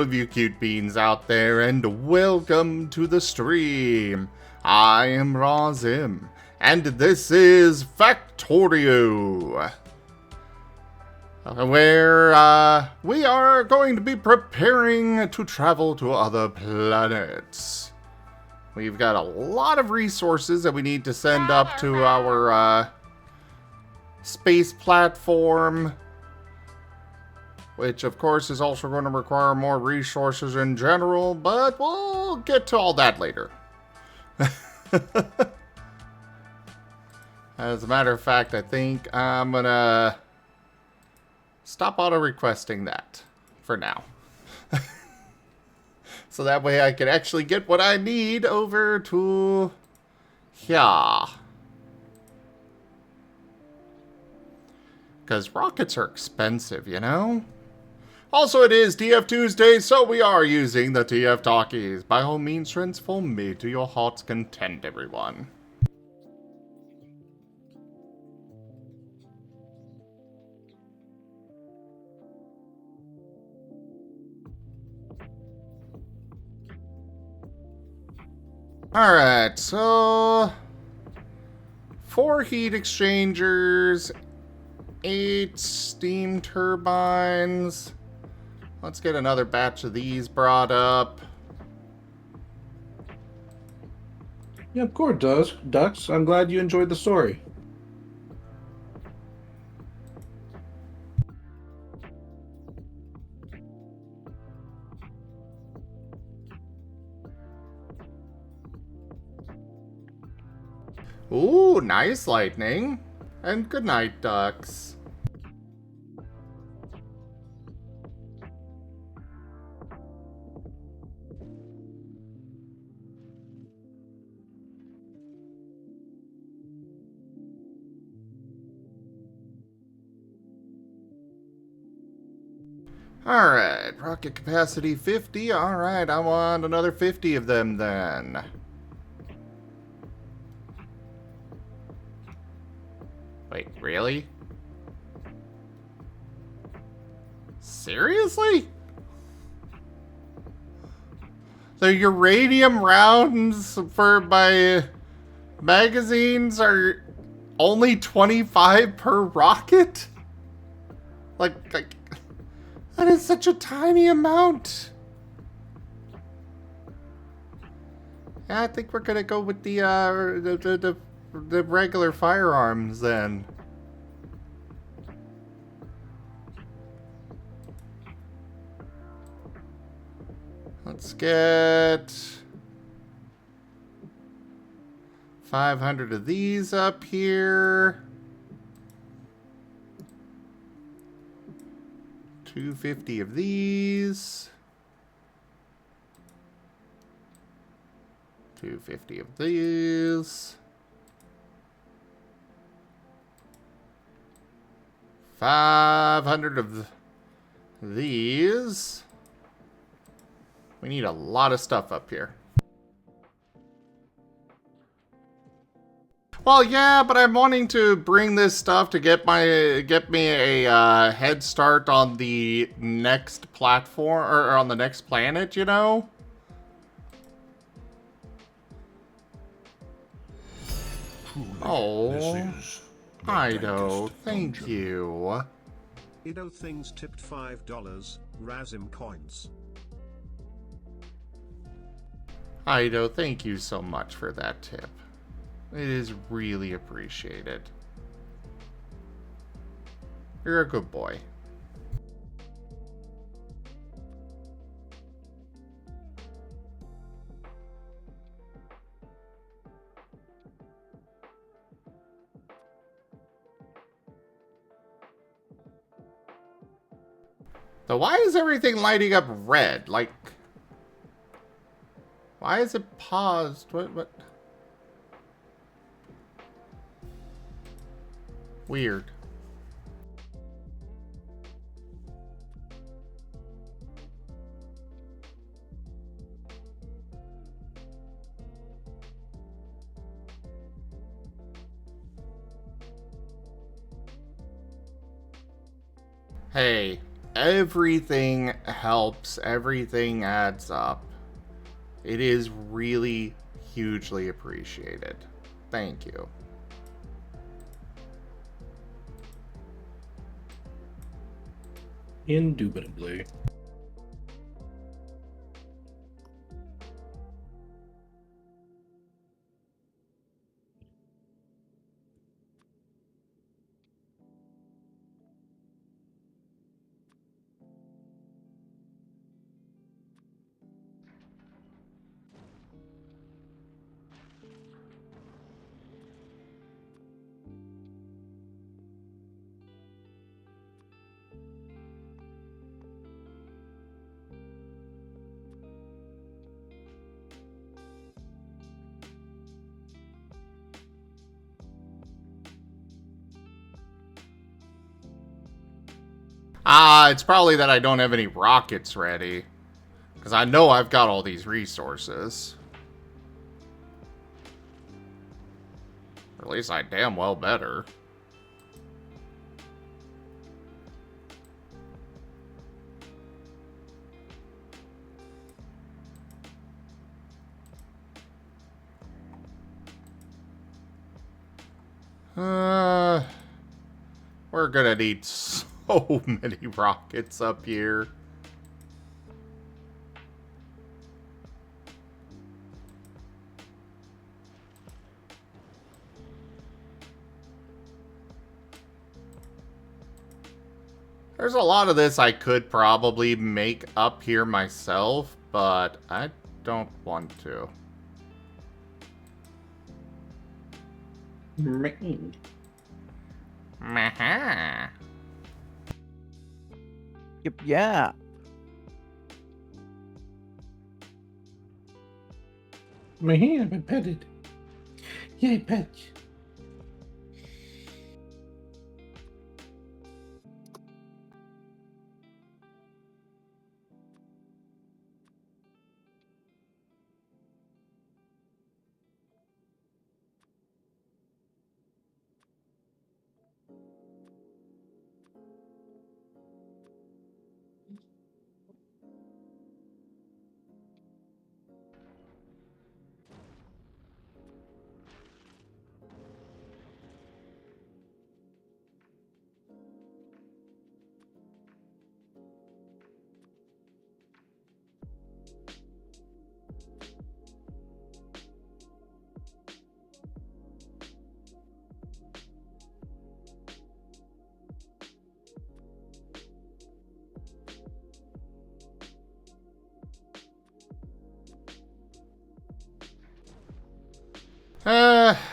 all of you cute beans out there, and welcome to the stream. I am Razim, and this is Factorio, where we are going to be preparing to travel to other planets. We've got a lot of resources that we need to send up to our space platform, which of course is also going to require more resources in general, but we'll get to all that later. As a matter of fact, I think I'm gonna stop auto-requesting that for now. So that way I can actually get what I need over to here. Because rockets are expensive, you know? Also, it is TF Tuesday, so we are using the TF Talkies. By all means, transform me to your heart's content, everyone. Alright, so 4 heat exchangers, 8 steam turbines. Let's get another batch of these brought up. Yeah, of course, Ducks. I'm glad you enjoyed the story. Ooh, nice lightning. And good night, ducks. Alright, rocket capacity 50. Alright, I want another 50 of them then. Wait, really? Seriously? The uranium rounds for my magazines are only 25 per rocket? Like that is such a tiny amount. Yeah, I think we're gonna go with the regular firearms then. Let's get 500 of these up here. 250 of these. 250 of these. 500 of these. We need a lot of stuff up here. Well, yeah, but I'm wanting to bring this stuff to get me a head start on the next platform, or on the next planet, you know? Oh, Ido, thank you. Ido things tipped $5, Razim coins. Ido, thank you so much for that tip. It is really appreciated. You're a good boy. So why is everything lighting up red? Like, why is it paused? What? Weird. Hey, everything helps. Everything adds up. It is really hugely appreciated. Thank you. Indubitably. It's probably that I don't have any rockets ready. Because I know I've got all these resources. Or at least I damn well better. We're gonna need so many rockets up here. There's a lot of this I could probably make up here myself, but I don't want to. Maha. Yep, yeah. My hand, I've been petted. Yay, pet.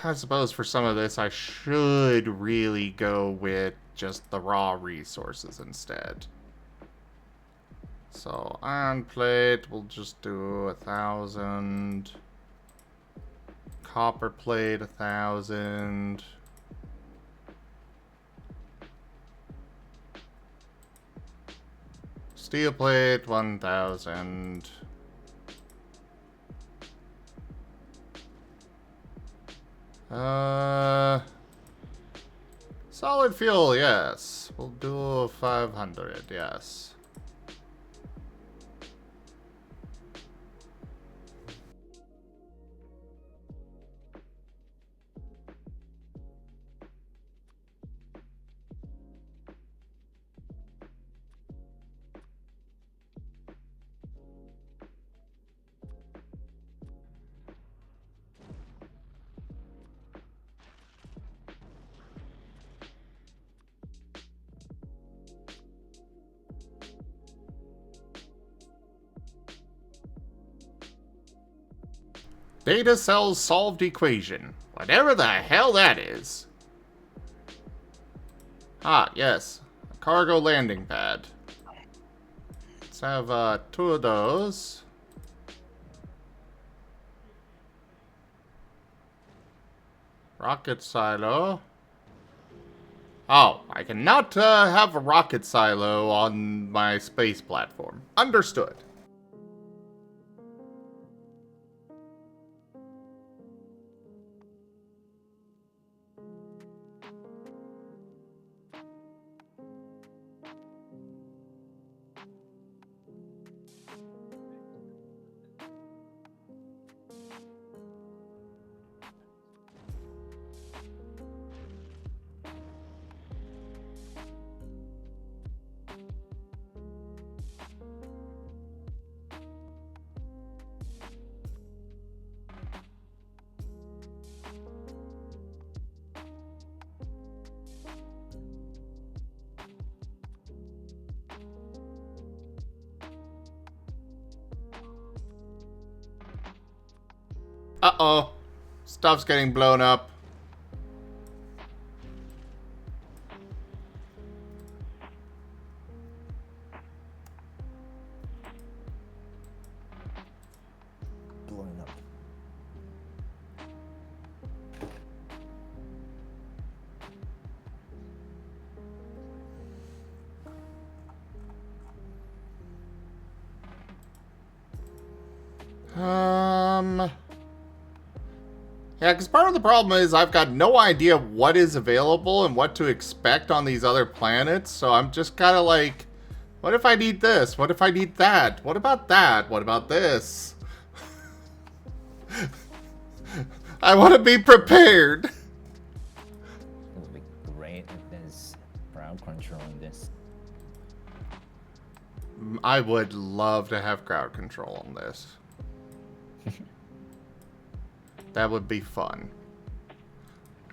I suppose for some of this I should really go with just the raw resources instead. So iron plate, we'll just do 1,000. Copper plate, 1,000. Steel plate, 1,000. Solid fuel, yes. We'll do 500, yes. Data cells solved equation. Whatever the hell that is. Ah, yes. A cargo landing pad. Let's have 2 of those. Rocket silo. Oh, I cannot have a rocket silo on my space platform. Understood. Uh-oh. Stuff's getting blown up. Blowing up. Yeah, because part of the problem is I've got no idea what is available and what to expect on these other planets, so I'm just kind of like, what if I need this? What if I need that? What about that? What about this? I want to be prepared. It would be great if there's crowd control in this. I would love to have crowd control on this. That would be fun.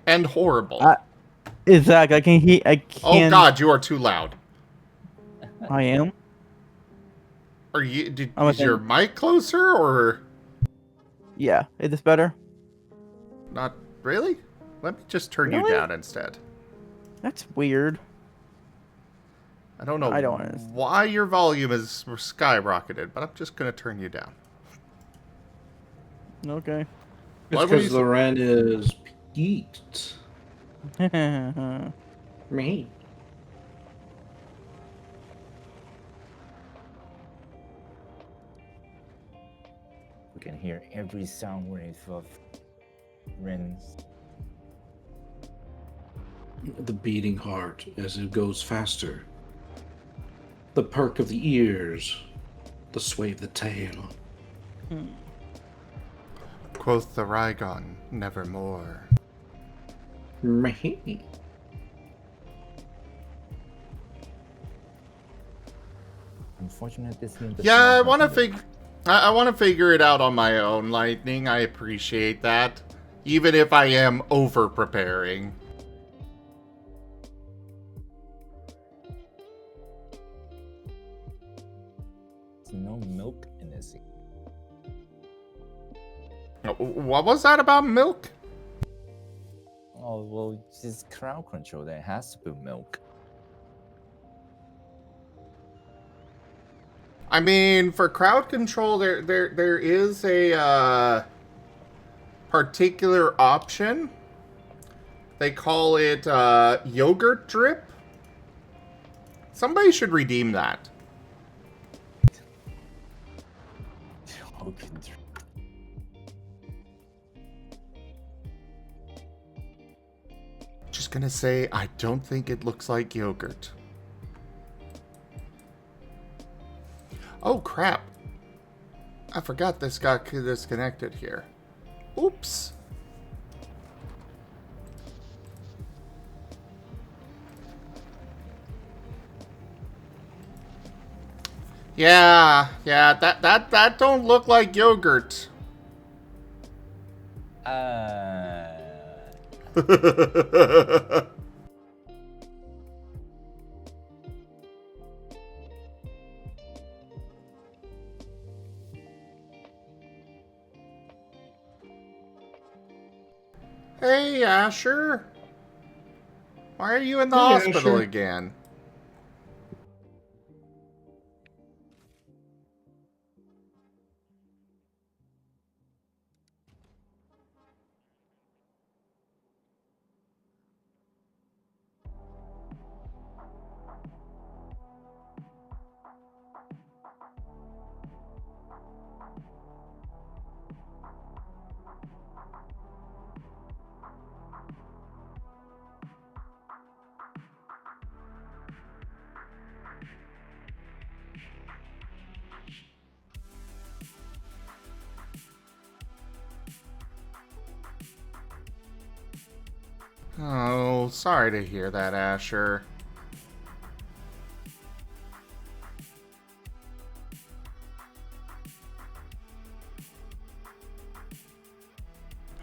And horrible. Zach, I can hear. I Oh can't. god, you are too loud. I am. Are you? I'm Is your mic closer or Yeah. Is this better? not? Really? Let me just turn you Really? down instead. That's weird. I don't know I don't understand. why your volume is skyrocketed, but I'm just gonna turn you down. Okay. It's Why would because you- Loren is peaked. Me. We can hear every sound wave of Ren's. The beating heart as it goes faster. The perk of the ears. The sway of the tail. Quoth the Rygon, nevermore. Me. Unfortunately, this game does Yeah, not I want to have I want to figure it out on my own, Lightning. I appreciate that, even if I am over preparing. There's no milk in this. What was that about milk? Oh well, it's crowd control. There has to be milk. I mean, for crowd control, there is a particular option. They call it yogurt drip. Somebody should redeem that. Okay. Just gonna say, I don't think it looks like yogurt. Oh crap! I forgot this got disconnected here. Oops. Yeah, that don't look like yogurt. Hey, Asher. Why are you in the Hey, hospital Asher. again? Oh, sorry to hear that, Asher.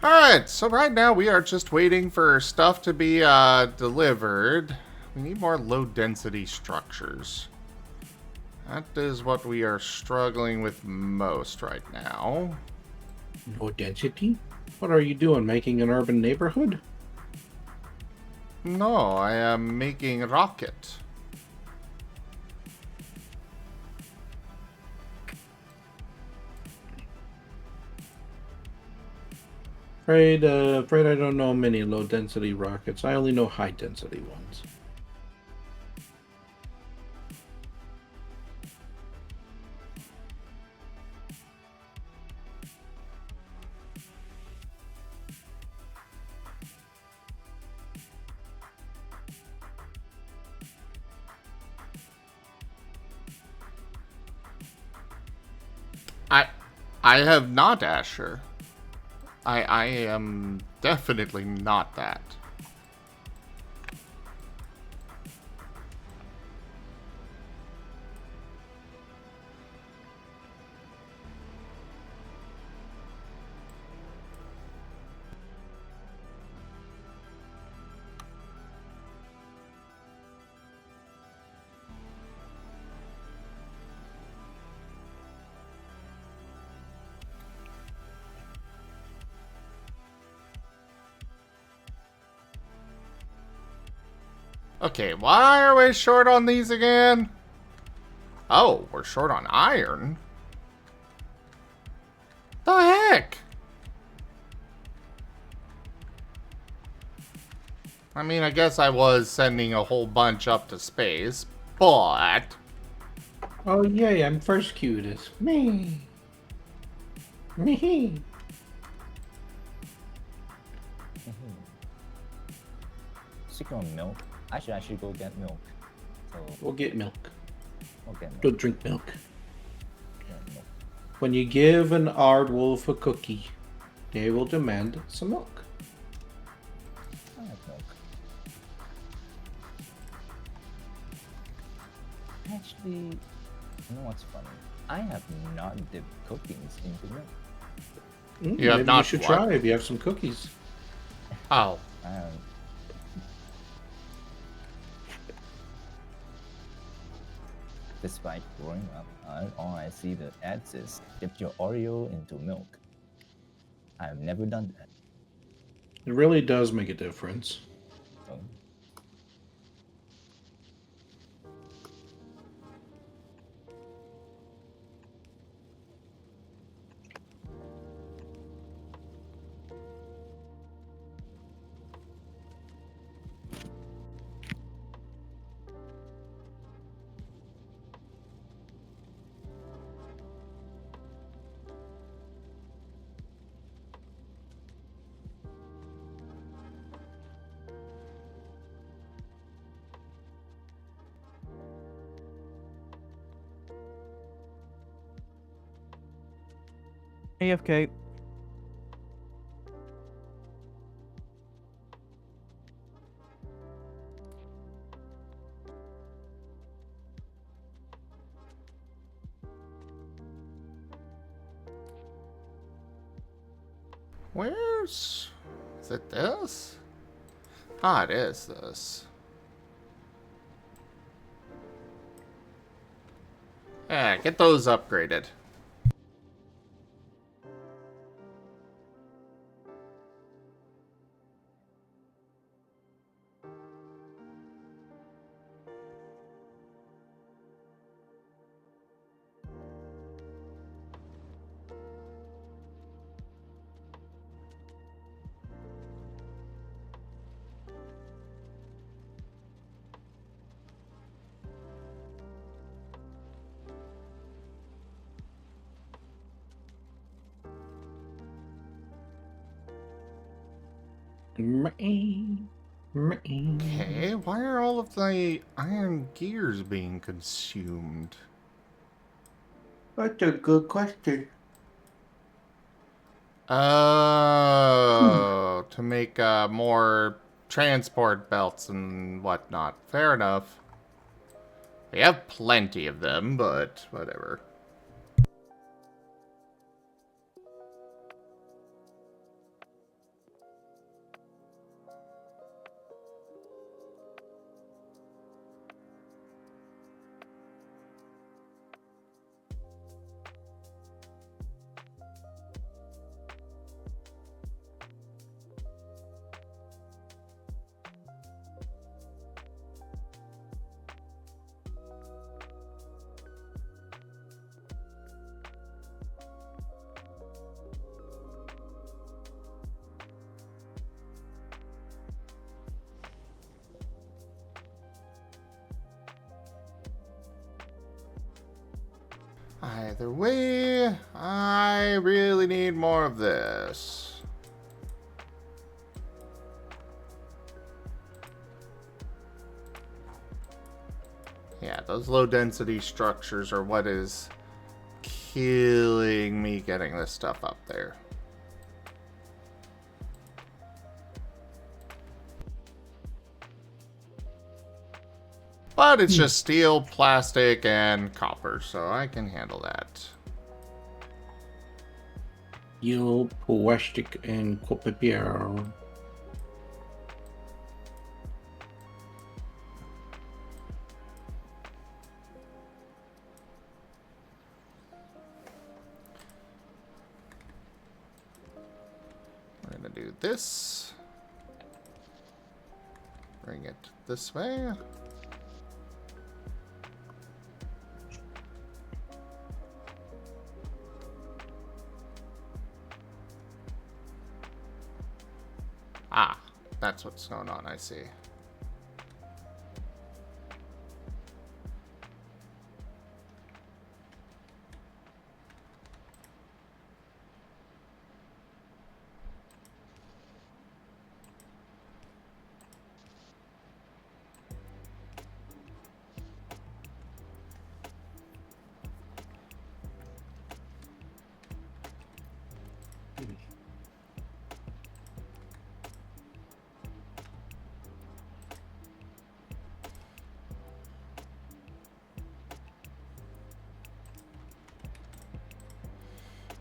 Alright, so right now we are just waiting for stuff to be delivered. We need more low-density structures. That is what we are struggling with most right now. No density? What are you doing, making an urban neighborhood? No, I am making a rocket. Afraid I don't know many low-density rockets. I only know high-density ones. I have not, Asher. I am definitely not that. Okay, why are we short on these again? Oh, we're short on iron? The heck? I mean, I guess I was sending a whole bunch up to space, but... Oh yay, I'm first cutest. Me. Me. Speaking of milk, I should actually go get milk. So We'll get milk. we'll get milk. Go drink milk. Get milk. When you give an aardwolf a cookie, they will demand some milk. I like milk. Actually, you know what's funny? I have not dipped cookies into milk. You have Maybe not you should what? try if you have some cookies. Oh. Despite growing up, all I see the ads is dip your Oreo into milk. I have never done that. It really does make a difference. So, AFK. Where's... Is it this? Ah, it is this. Yeah, get those upgraded. Okay, why are all of the iron gears being consumed? That's a good question. Oh, to make more transport belts and whatnot. Fair enough. We have plenty of them, but whatever. Either way, I really need more of this. Yeah, those low density structures are what is killing me getting this stuff up there. But it's just steel, plastic, and copper, so I can handle that. Steel, plastic, and copper. We're gonna do this. Bring it this way. Ah, that's what's going on, I see.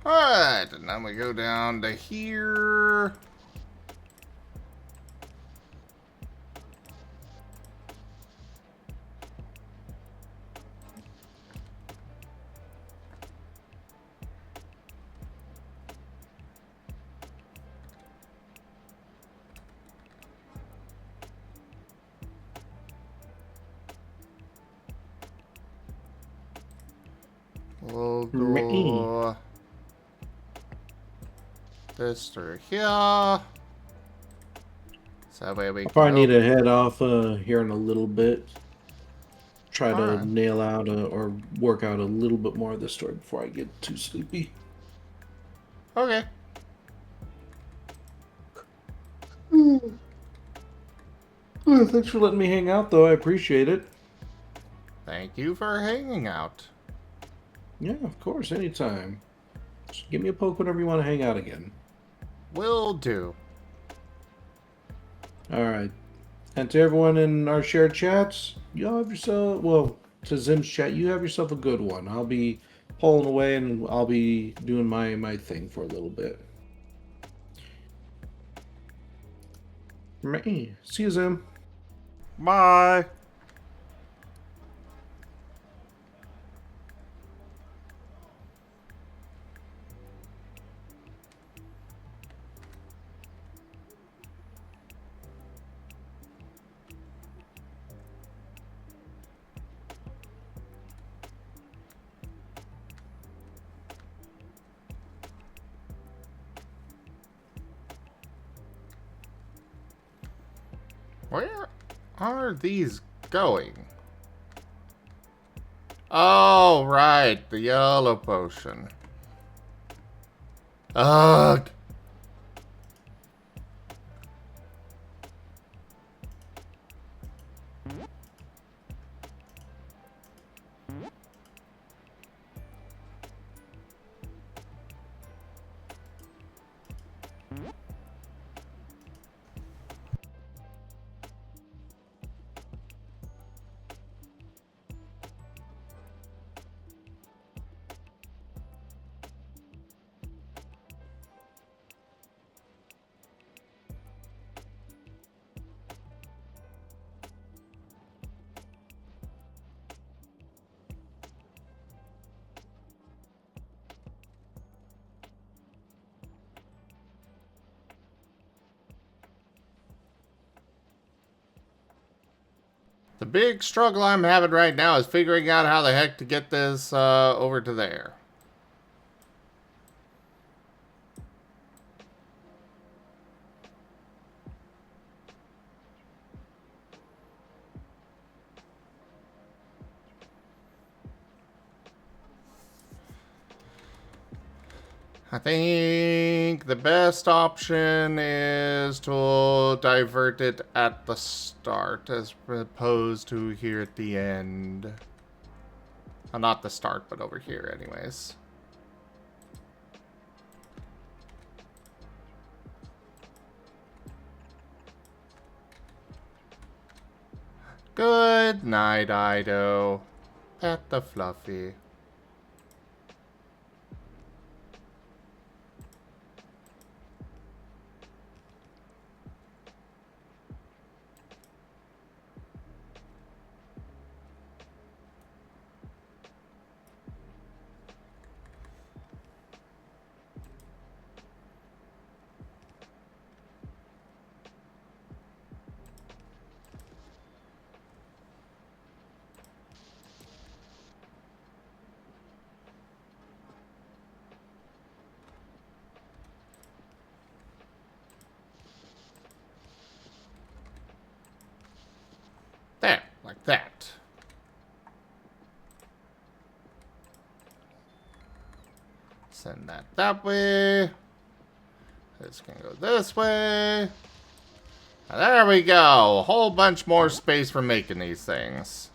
Alright, and then we go down to here. We'll go this through here. So that way we I can probably need open- to head off here in a little bit. Try to Alright. nail out or work out a little bit more of this story before I get too sleepy. Okay. Oh, thanks for letting me hang out, though. I appreciate it. Thank you for hanging out. Yeah, of course, anytime. Just give me a poke whenever you want to hang out again. Will do. All right. And to everyone in our shared chats, you have yourself, well, to Zim's chat, you have yourself a good one. I'll be pulling away and I'll be doing my thing for a little bit. See you, Zim. Bye. Where are these going? Oh, right. The yellow potion. Ugh. The big struggle I'm having right now is figuring out how the heck to get this over to there. I think the best option is to divert it at the start as opposed to here at the end. Well, not the start, but over here anyways. Good night, Ido. Pet the Fluffy. There, like that. Send that that way. This can go this way. And there we go. A whole bunch more space for making these things.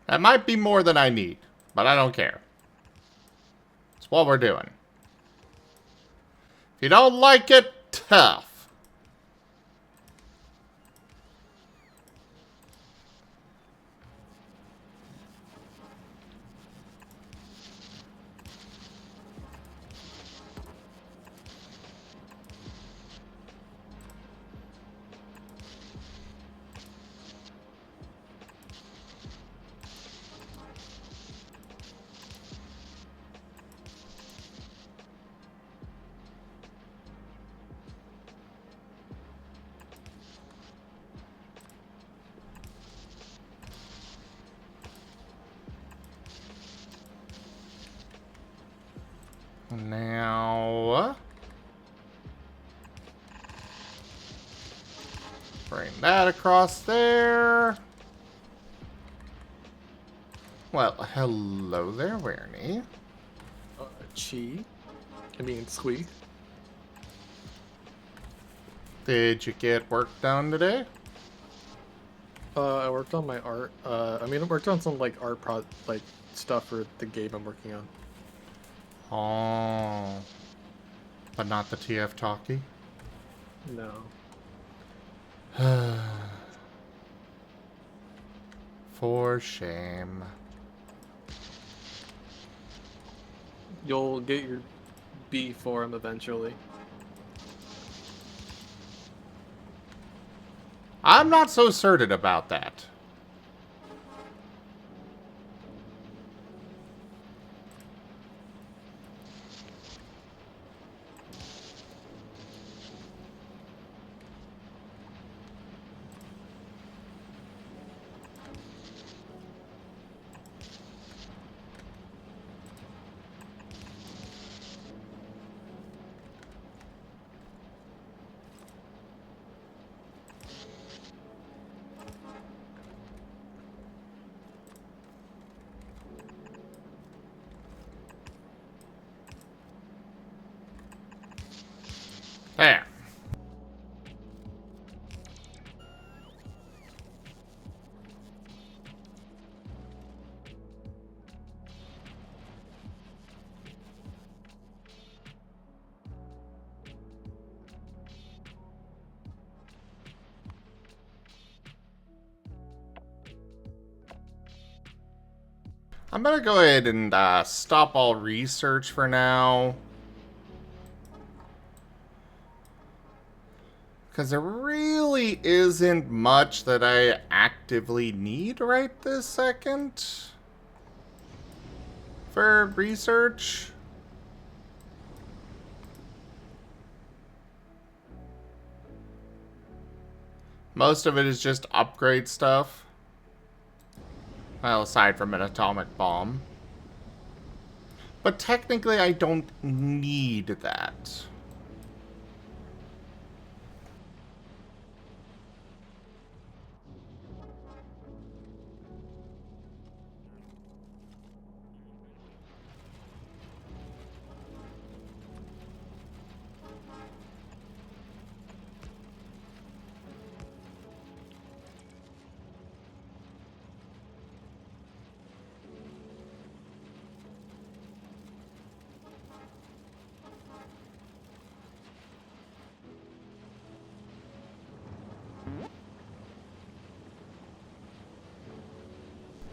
That might be more than I need, but I don't care. It's what we're doing. If you don't like it, tough. Now, bring that across there. Well, hello there, Wernie. Squeak. Did you get work done today? I worked on my art. I worked on some art stuff for the game I'm working on. Oh, but not the TF talkie? No. For shame. You'll get your B for him eventually. I'm not so certain about that. There. I'm gonna go ahead and stop all research for now. Because there really isn't much that I actively need right this second for research. Most of it is just upgrade stuff. Well, aside from an atomic bomb. But technically, I don't need that.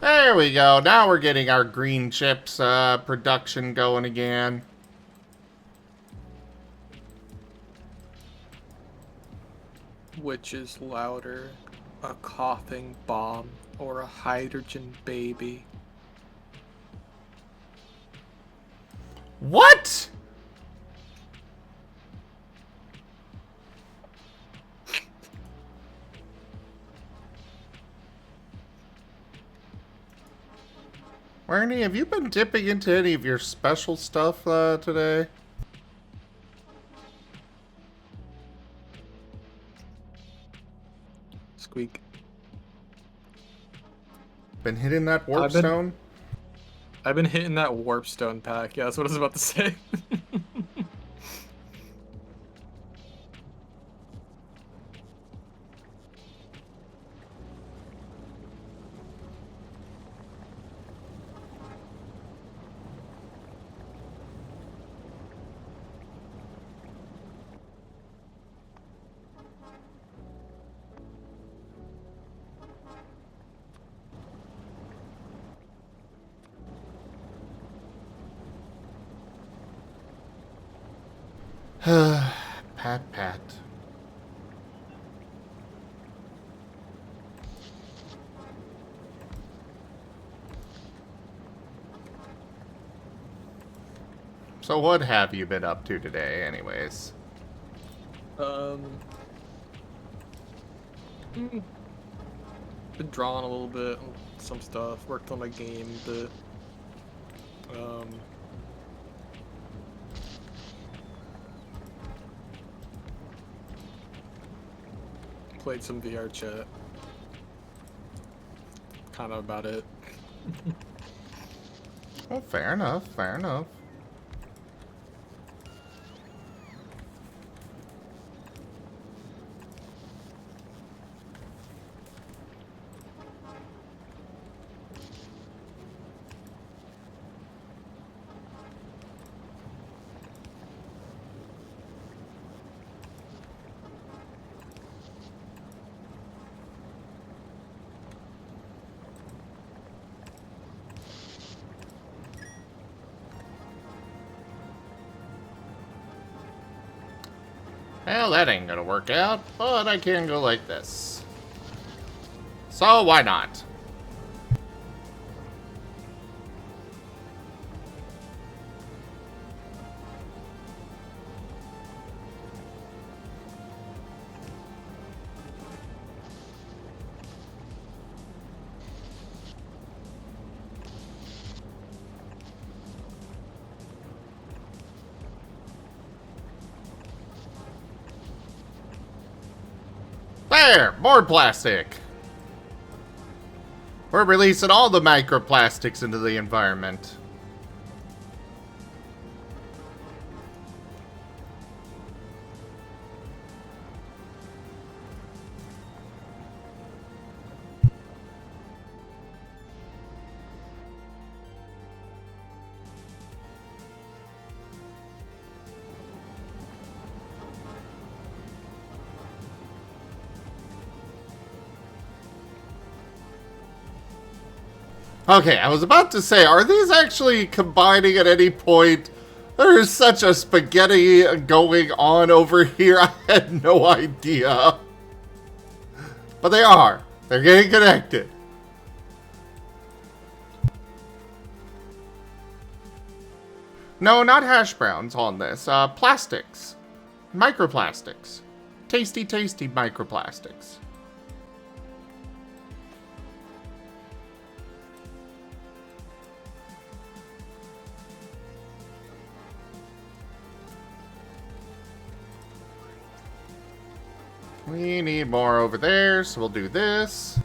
There we go. Now we're getting our green chips production going again. Which is louder, a coughing bomb or a hydrogen baby? What? Marnie, have you been dipping into any of your special stuff today? Squeak. Been hitting that warp I've been- stone? I've been hitting that warp stone pack. Yeah, that's what I was about to say. Pat. So what have you been up to today, anyways? Been drawing a little bit on some stuff. Worked on my game a bit. Played some VR chat. Kind of about it. Well, fair enough, fair enough. Well, that ain't gonna work out, but I can go like this. So why not? There! More plastic! We're releasing all the microplastics into the environment. Okay, I was about to say, are these actually combining at any point? There is such a spaghetti going on over here, I had no idea. But they are. They're getting connected. No, not hash browns on this. Plastics. Microplastics. Tasty, tasty microplastics. We need more over there, so we'll do this.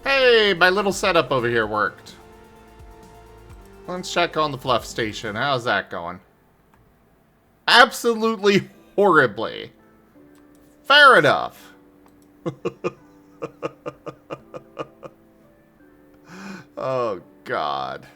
Hey, my little setup over here worked. Let's check on the fluff station. How's that going? Absolutely horribly. Fair enough. Oh, God.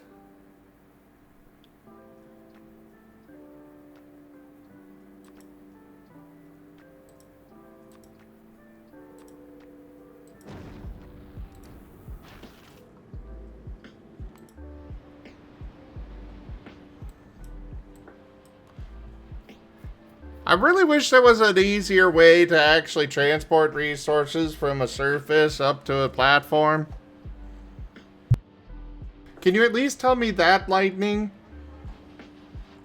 I really wish there was an easier way to actually transport resources from a surface up to a platform. Can you at least tell me that, Lightning?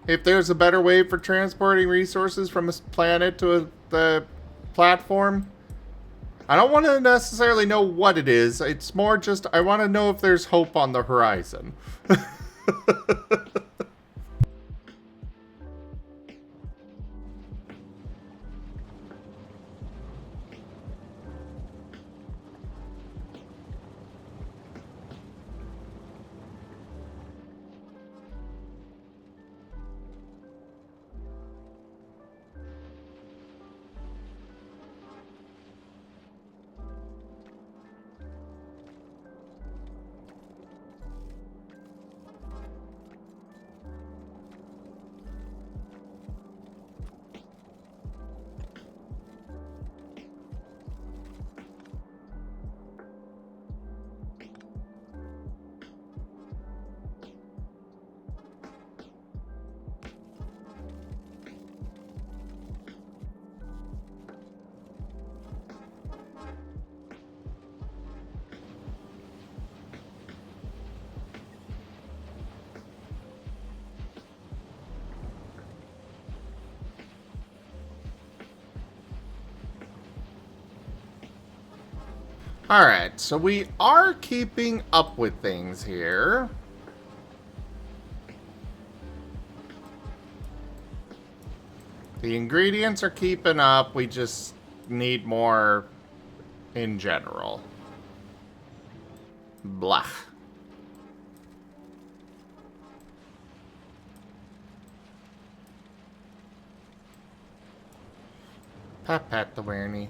If there's a better way for transporting resources from a planet to the platform? I don't want to necessarily know what it is. It's more just I want to know if there's hope on the horizon. Alright, so we are keeping up with things here. The ingredients are keeping up, we just need more in general. Blah. Pat pat the Wernie.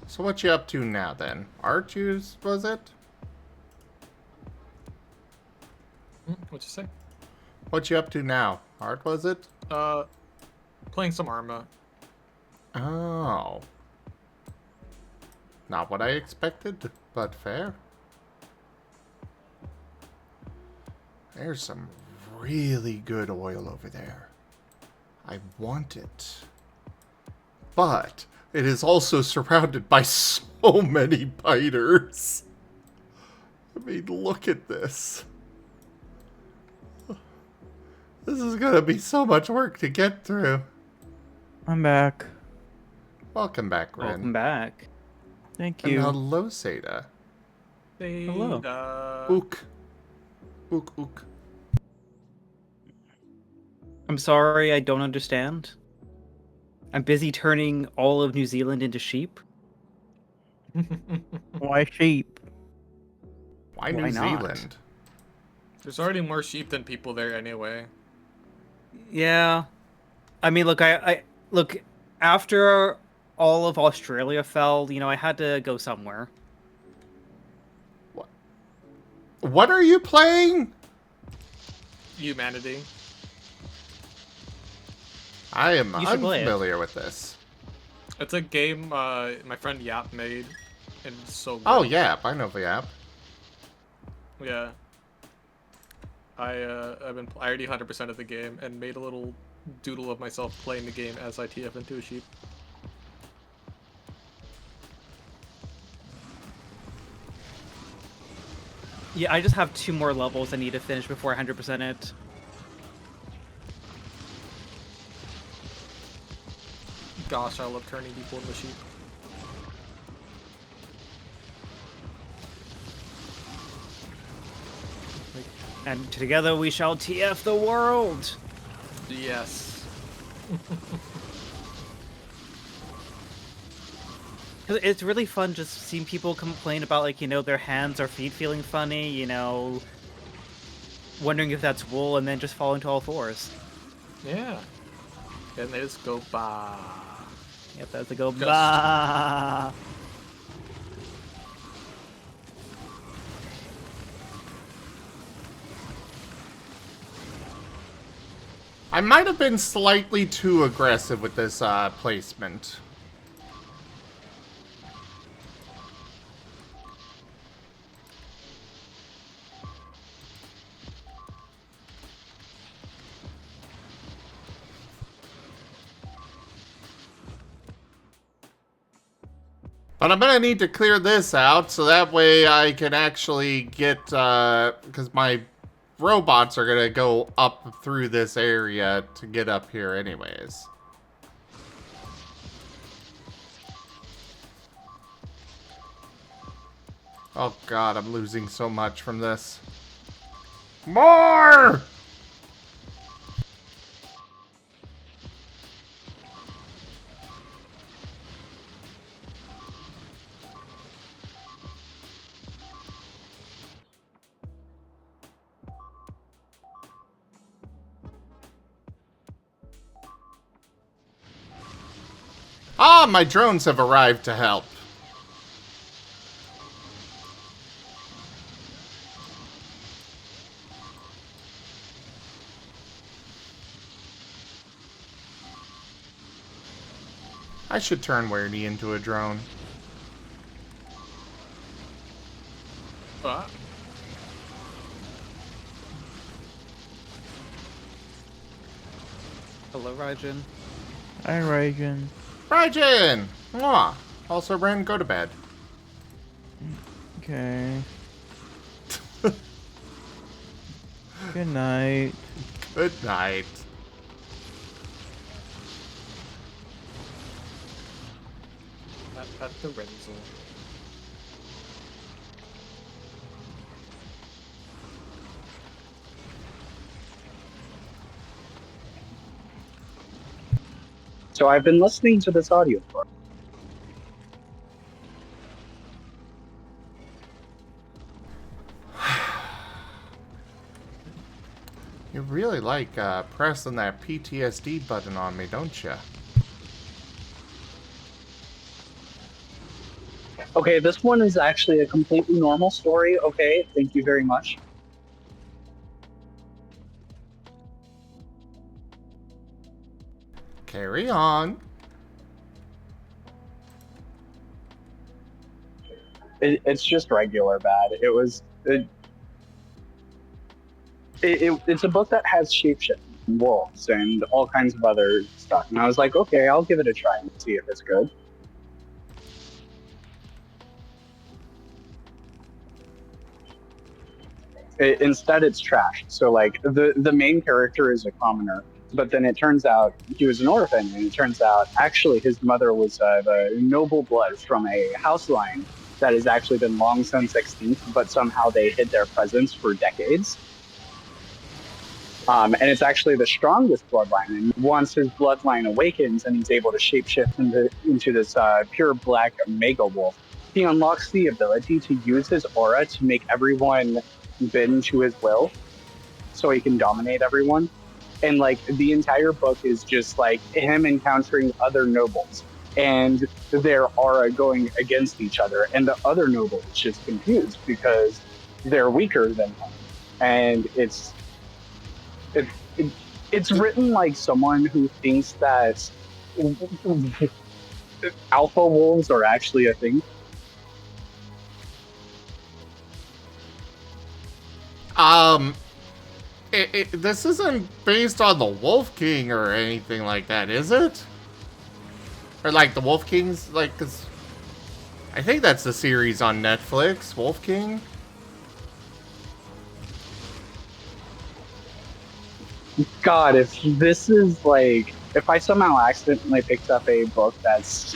So what you up to now then? Art use, was it? What'd you say? What you up to now? Art, was it? Playing some Arma. Oh. Not what I expected, but fair. There's some really good oil over there. I want it. But it is also surrounded by so many biters. I mean, look at this. This is gonna be so much work to get through. I'm back. Welcome back, Ren. Welcome back. Thank And you. hello, Seda. Hello. Ook. Ook, ook. I'm sorry, I don't understand. I'm busy turning all of New Zealand into sheep. Why sheep? Why Why New not? Zealand? There's already more sheep than people there anyway. Yeah. I mean, look, I look, after all of Australia fell, you know, I had to go somewhere. What are you playing? Humanity. I am You should play it. unfamiliar with this. It's a game my friend Yap made, and it's so good. Oh, yeah, I know the app. Yeah. I already 100% of the game and made a little doodle of myself playing the game as I TF into a sheep. Yeah, I just have 2 more levels I need to finish before 100% it. Gosh, I love turning people into sheep. And together we shall TF the world! Yes. 'Cause it's really fun just seeing people complain about, like, you know, their hands or feet feeling funny, you know, wondering if that's wool, and then just fall into all fours. Yeah. And they just go bah. Yep, that's a go Ghost. bah. I might have been slightly too aggressive with this placement. But I'm gonna need to clear this out so that way I can actually get, because my robots are gonna go up through this area to get up here anyways. Oh god, I'm losing so much from this. More! Ah, my drones have arrived to help. I should turn Weirdy into a drone. Ah. Hello, Raijin. Hi, Raijin. Raijin! Mwah! Also, Ren, go to bed. Okay. Good night. Good night. At the Renzel. So I've been listening to this audio book. You really like pressing that PTSD button on me, don't you? Okay, this one is actually a completely normal story. Okay, thank you very much. Carry on. It's just regular bad. It's a book that has shapeshifting, wolves, and all kinds of other stuff. And I was like, okay, I'll give it a try and see if it's good. Instead, it's trash. So, like, the main character is a commoner, but then it turns out he was an orphan, and it turns out actually his mother was the noble blood from a house line that has actually been long since extinct, but somehow they hid their presence for decades. And it's actually the strongest bloodline. And once his bloodline awakens and he's able to shapeshift into this pure black mega wolf, he unlocks the ability to use his aura to make everyone bend to his will so he can dominate everyone. And like the entire book is just like him encountering other nobles and their aura going against each other. And the other noble is just confused because they're weaker than him. And it's written like someone who thinks that alpha wolves are actually a thing. This isn't based on the Wolf King or anything like that, is it? Or like the Wolf King's, like, 'cause I think that's the series on Netflix, Wolf King. God, if this is like, if I somehow accidentally picked up a book that's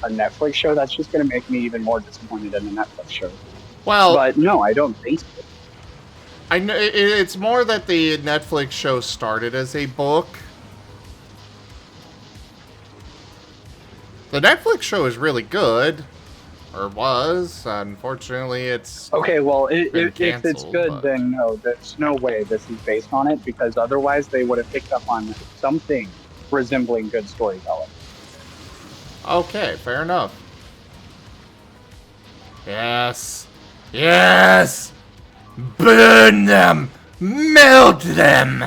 a Netflix show, that's just going to make me even more disappointed in the Netflix show. Well, But no, I don't think so. I know it's more that the Netflix show started as a book. The Netflix show is really good, or was. Unfortunately, it's Okay, well, been if it's canceled. good, But then no, there's no way this is based on it because otherwise they would have picked up on something resembling good storytelling. okay, fair enough. Yes, yes. Burn them, melt them,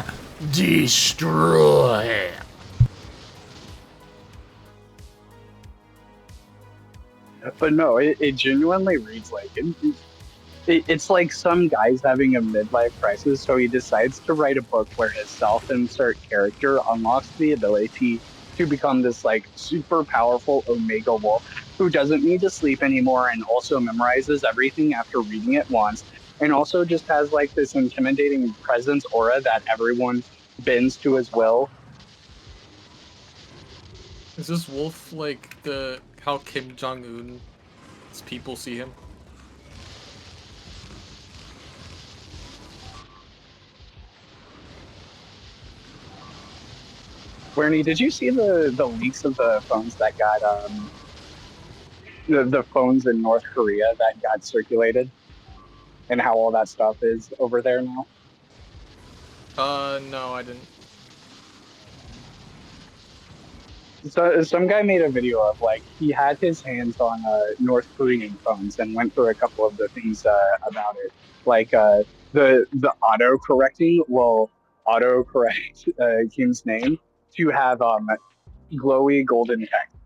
destroy. But no, it genuinely reads like it's like some guy's having a midlife crisis, so he decides to write a book where his self-insert character unlocks the ability to become this like super powerful Omega Wolf who doesn't need to sleep anymore and also memorizes everything after reading it once, and also just has like this intimidating presence aura that everyone bends to his will. Is this wolf like the how Kim Jong Un's people see him? Bernie, did you see the leaks of the phones that got the phones in North Korea that got circulated and how all that stuff is over there now? No, I didn't. So some guy made a video of like he had his hands on North Korean phones and went through a couple of the things about it, like the auto correcting will auto correct Kim's name to have glowy golden text.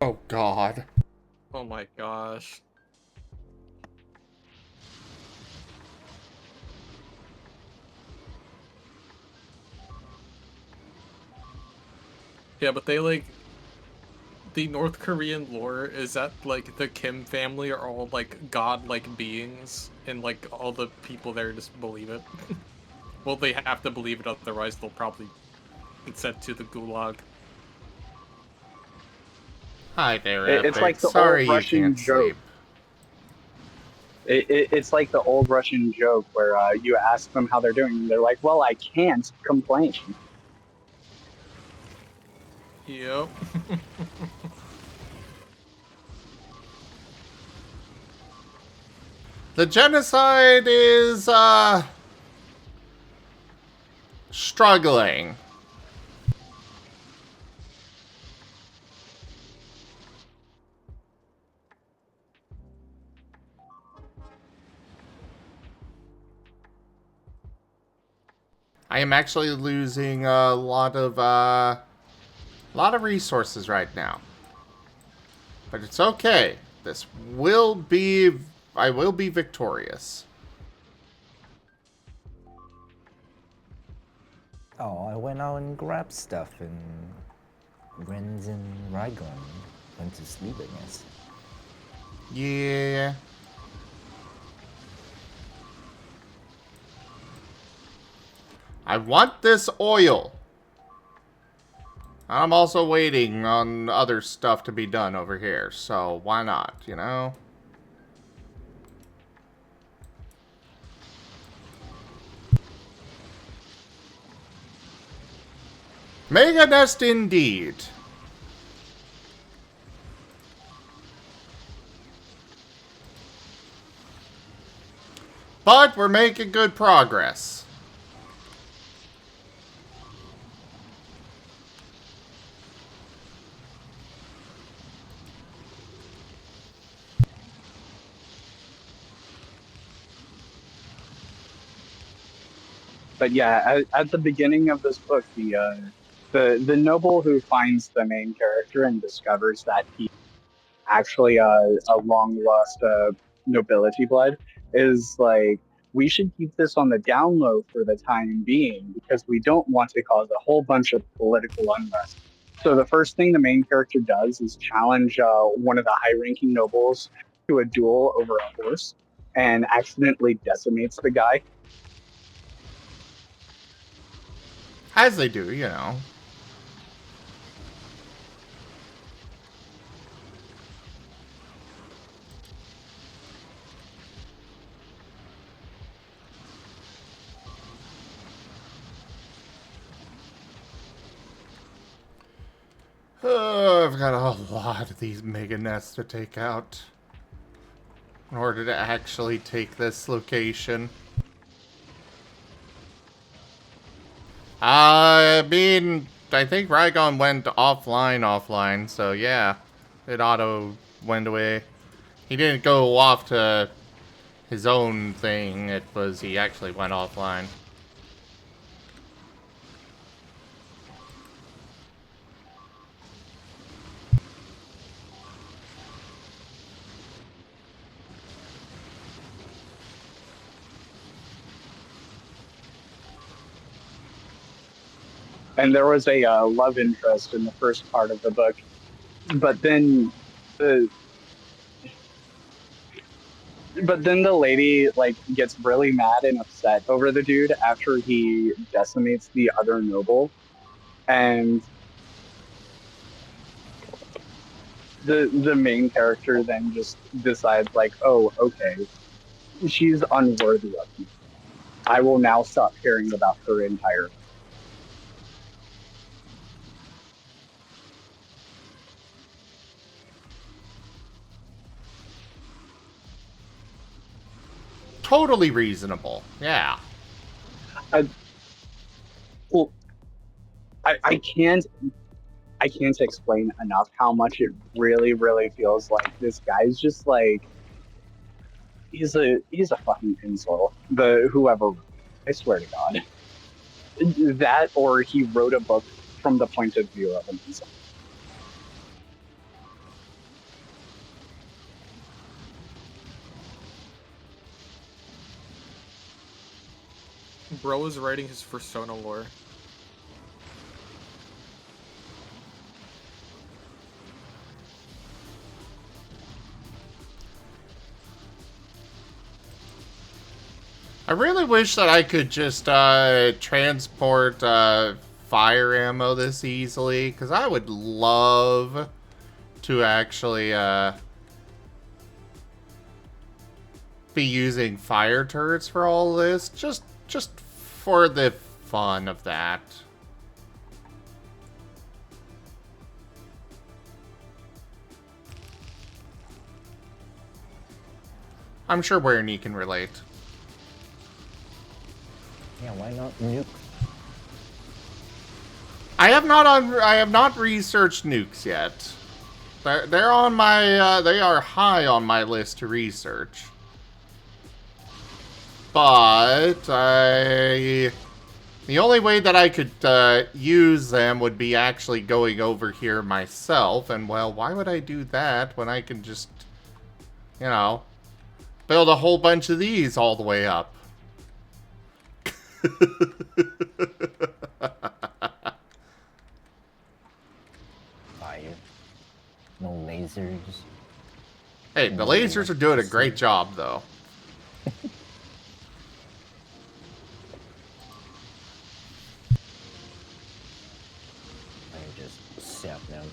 Oh God. Oh my gosh. Yeah, but they like the North Korean lore is that like the Kim family are all like god-like beings, and like all the people there just believe it. Well, they have to believe it, otherwise they'll probably get sent to the gulag. Hi there, It's Epic. like the old Sorry you Russian can't joke. sleep. It's like the old Russian joke where you ask them how they're doing, and they're like, "Well, I can't complain." Yep. The genocide is, struggling. I am actually losing a lot of resources right now. But it's okay. This will be, I will be victorious. Oh, I went out and grabbed stuff and Ren's and Rygon went to sleep, I guess. Yeah. I want this oil. I'm also waiting on other stuff to be done over here, so why not, you know? Mega Nest indeed. But we're making good progress. But yeah, at the beginning of this book, the noble who finds the main character and discovers that he actually a long lost nobility blood is like, we should keep this on the down low for the time being because we don't want to cause a whole bunch of political unrest. So the first thing the main character does is challenge one of the high-ranking nobles to a duel over a horse and accidentally decimates the guy. As they do, you know. I've got a lot of these mega nests to take out in order to actually take this location. I mean, I think Rygon went offline, so yeah. It auto went away. He didn't go off to his own thing, he actually went offline. And there was a love interest in the first part of the book, but then the the lady like gets really mad and upset over the dude after he decimates the other noble, and the main character then just decides like, oh, okay, she's unworthy of me. I will now stop caring about her entirely. Totally reasonable. Yeah. Well, I can't explain enough how much it really feels like this guy's just like he's a fucking insult. The whoever, I swear to God, that or he wrote a book from the point of view of an insult. Bro is writing his Persona lore. I really wish that I could just transport fire ammo this easily, because I would love to actually be using fire turrets for all this, just for the fun of that. I'm sure Werny can relate. Yeah, why not nuke? I have not researched nukes yet. They're on my they are high on my list to research. But the only way that I could use them would be actually going over here myself, and well, why would I do that when I can just, you know, build a whole bunch of these all the way up? Fire. No lasers. Hey, the lasers are doing a great job, though. I just sap them.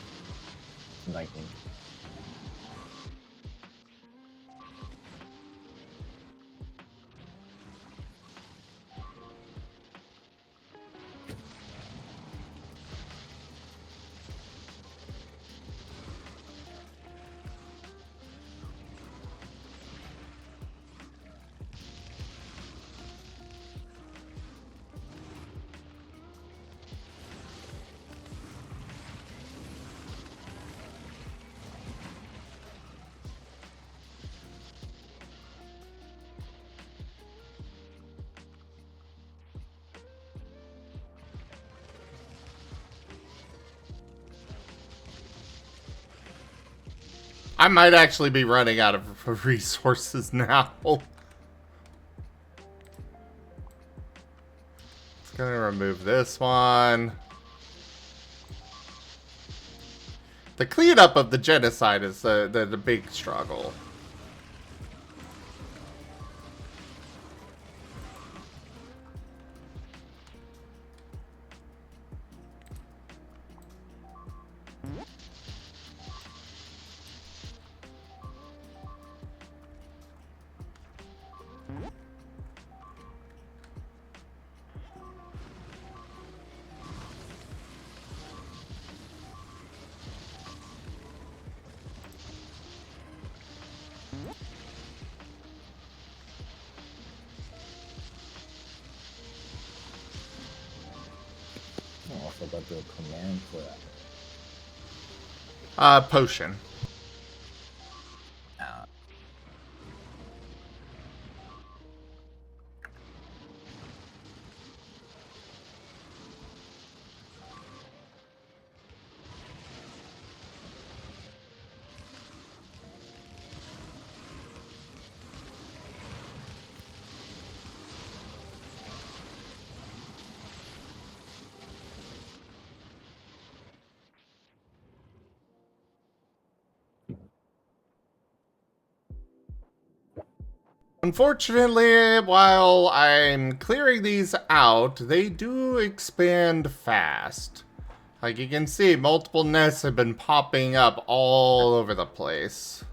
Lightning. I might actually be running out of resources now. It's gonna remove this one. The cleanup of the genocide is the big struggle. about the command for that? Potion. Ah, Unfortunately, while I'm clearing these out, they do expand fast. Like you can see, multiple nests have been popping up all over the place.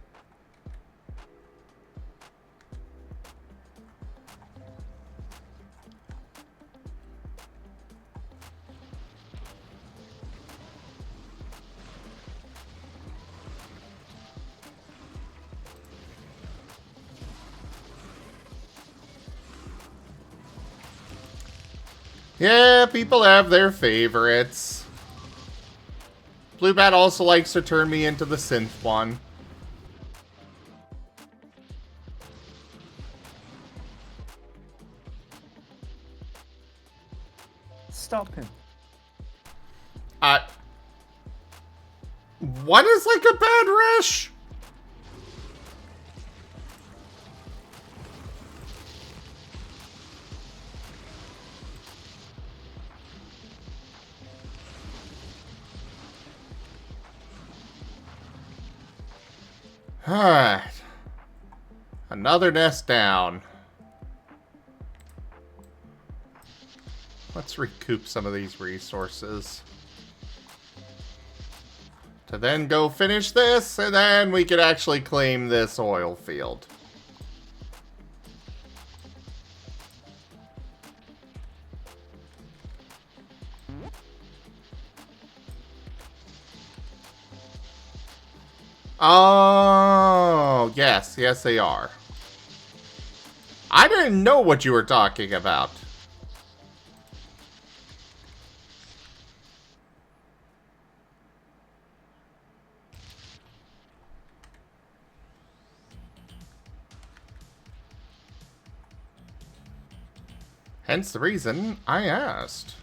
Yeah, people have their favorites. Blue Bat also likes to turn me into the synth one. stop him. What is like a bad rash? Alright. Another nest down. Let's recoup some of these resources. To then go finish this, and then we could actually claim this oil field. Oh, yes, yes they are. I didn't know what you were talking about. Hence the reason I asked.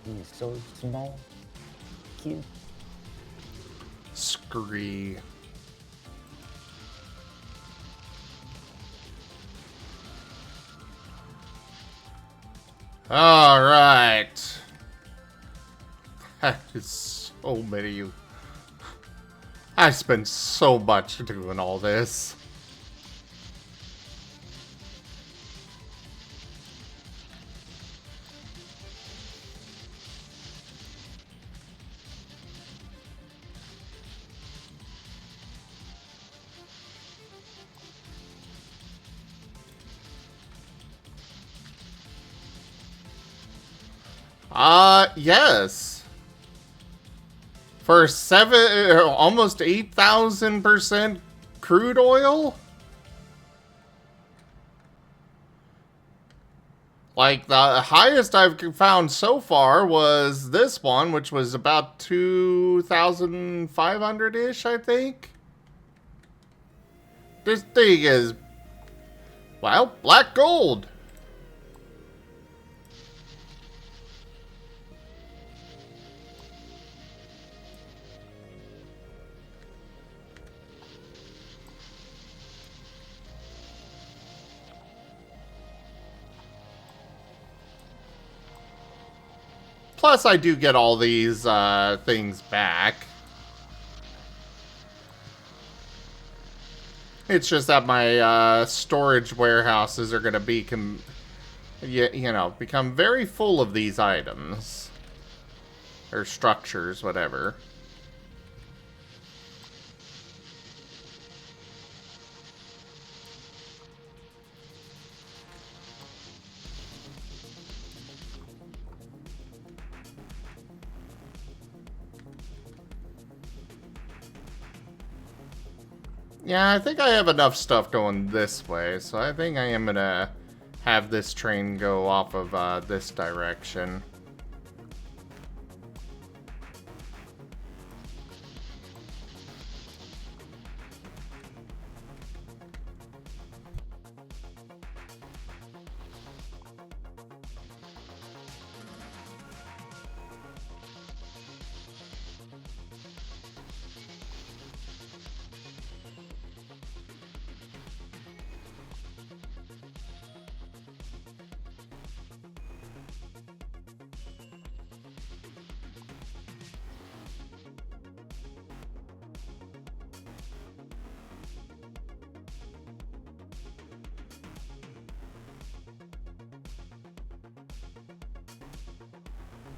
He's so small. Cute. Scree. Alright. That is so many. I spent so much doing all this. Yes. For almost 8,000% crude oil? Like, the highest I've found so far was this one, which was about 2,500-ish, I think. This thing is, well, black gold. Plus, I do get all these things back. It's just that my storage warehouses are going to be, become very full of these items. Or structures, whatever. Yeah, I think I have enough stuff going this way, so I think I am gonna have this train go off of this direction.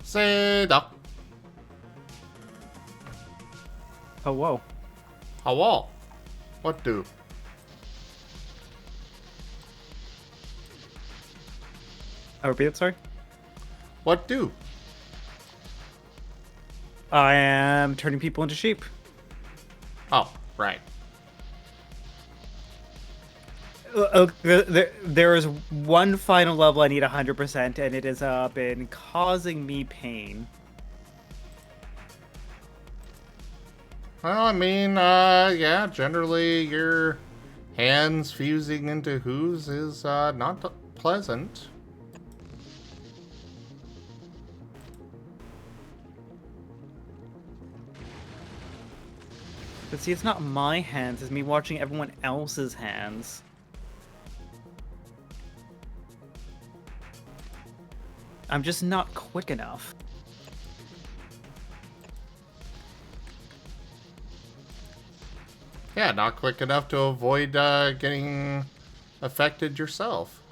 Seda. Oh, whoa. Hello. What do? I repeat it, sorry? What do? I am turning people into sheep. Oh, right. There is one final level I need 100%, and it has been causing me pain. Well, I mean, yeah, generally your hands fusing into whose is not pleasant. But see, it's not my hands, it's me watching everyone else's hands. I'm just not quick enough. Yeah, not quick enough to avoid getting affected yourself.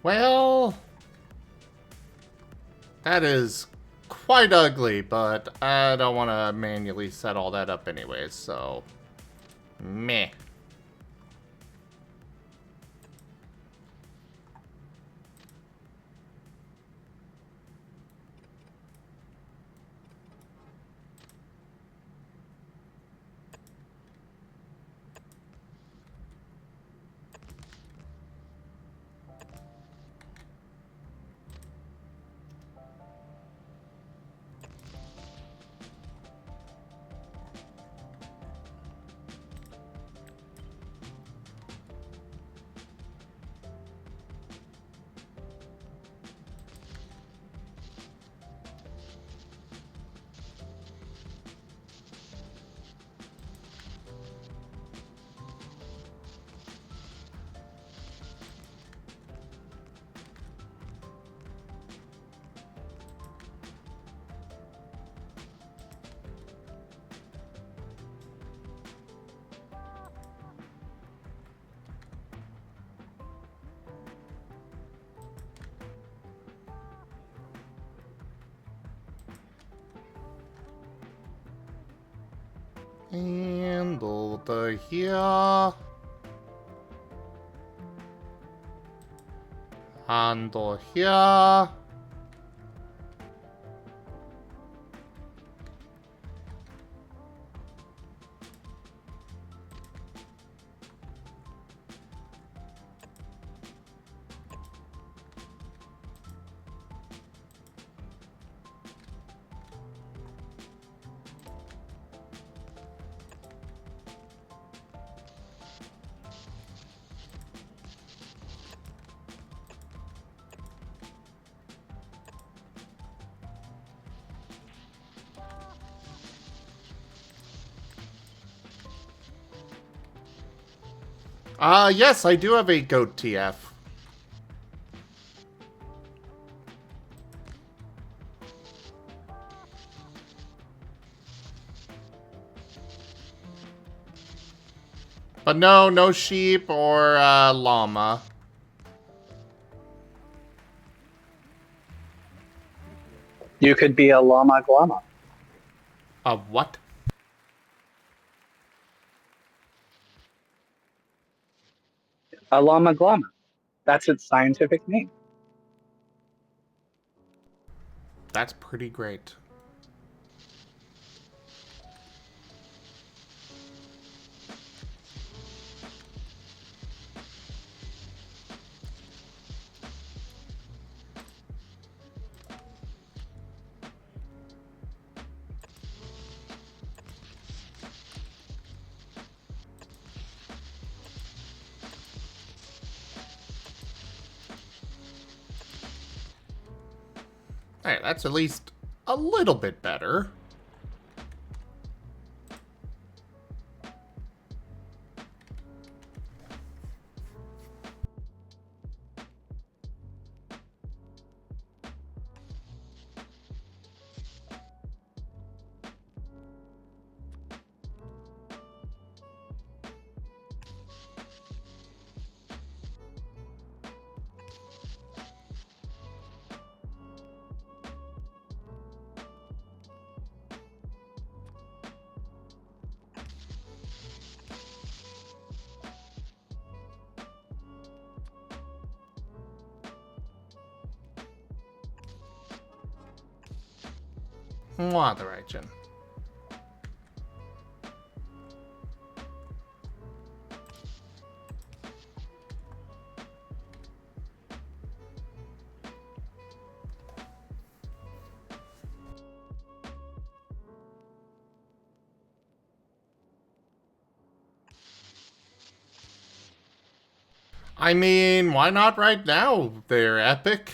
Well, that is quite ugly, but I don't want to manually set all that up anyways, so meh. And over here. And over here. Yes, I do have a goat TF. But no sheep or llama. You could be a llama glama. A what? A llama glama. That's its scientific name. That's pretty great. Alright, that's at least a little bit better. Moderation. I mean, why not right now? They're epic.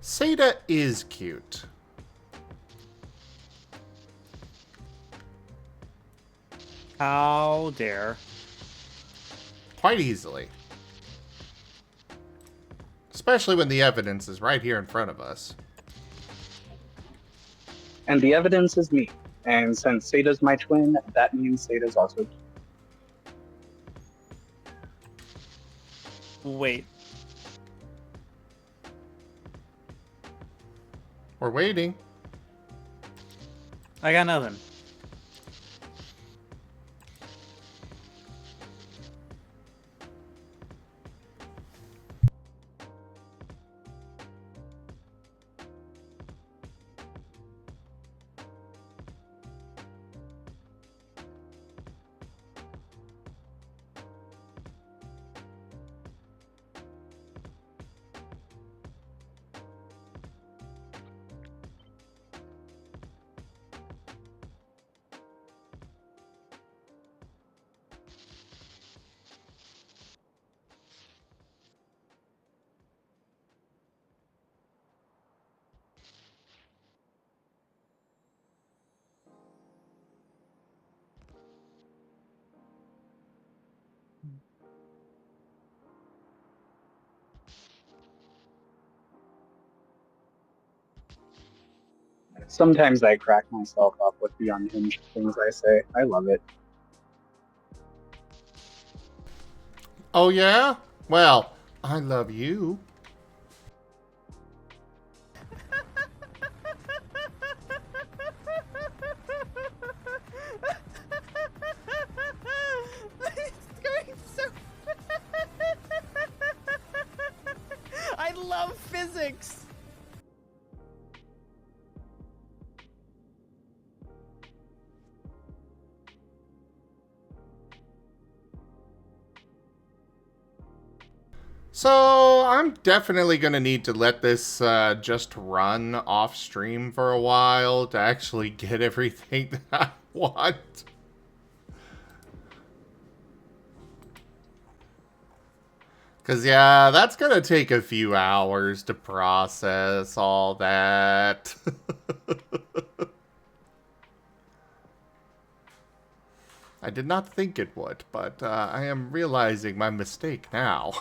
Seda is cute. How dare. Quite easily. Especially when the evidence is right here in front of us. And the evidence is me. And since Seta's my twin, that means Seta's also. Wait. We're waiting. I got nothing. Sometimes I crack myself up with the unhinged things I say. I love it. Oh, yeah? Well, I love you. It's going so. I love physics. So, I'm definitely going to need to let this just run off stream for a while to actually get everything that I want. Because, yeah, that's going to take a few hours to process all that. I did not think it would, but I am realizing my mistake now.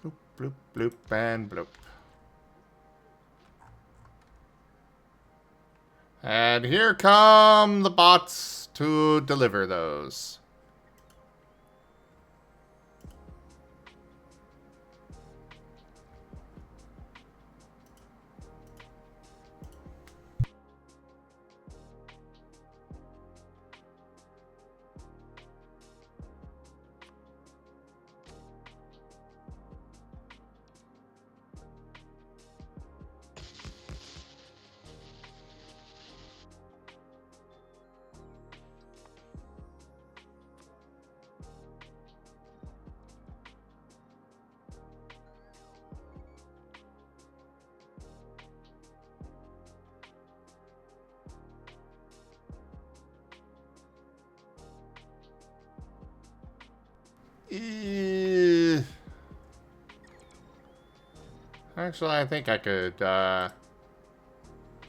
Bloop, bloop, bloop, and bloop. And here come the bots to deliver those. Eh. Actually, I think I could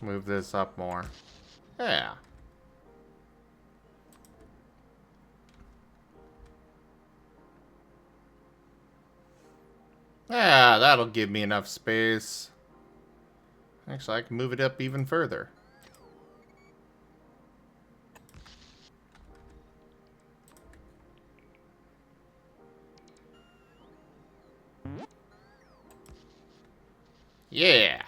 move this up more. Yeah. Yeah, that'll give me enough space. Actually, I can move it up even further. Yeah.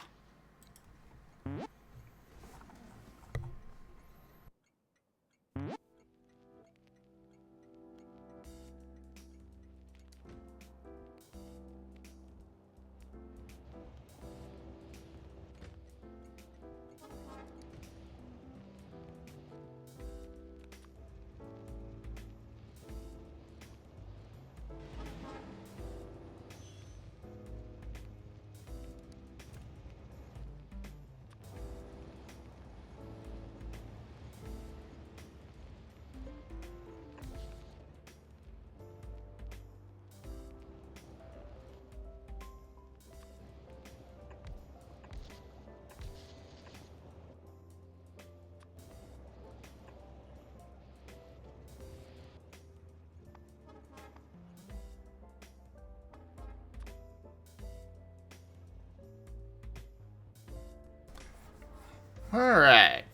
Alright.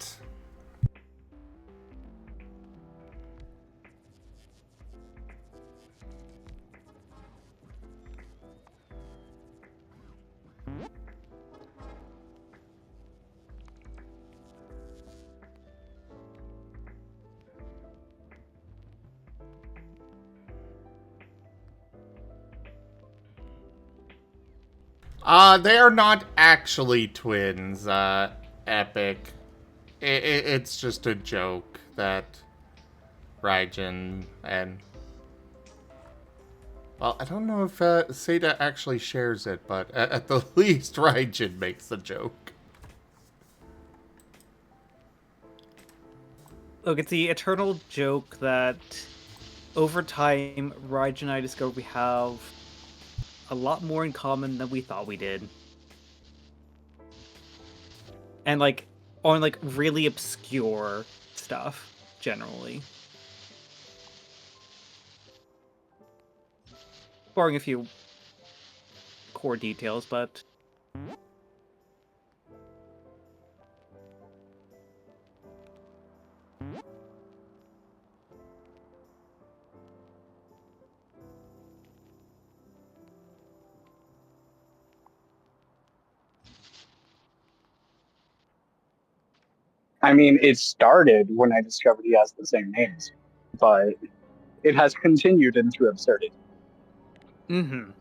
They are not actually twins, Epic. It's just a joke that Raijin and... Well, I don't know if Seda actually shares it, but at the least, Raijin makes the joke. Look, it's the eternal joke that over time, Raj and I discovered we have a lot more in common than we thought we did. And, like, on, like, really obscure stuff, generally. Barring a few core details, but... I mean, it started when I discovered he has the same names, but it has continued into absurdity. Mm-hmm.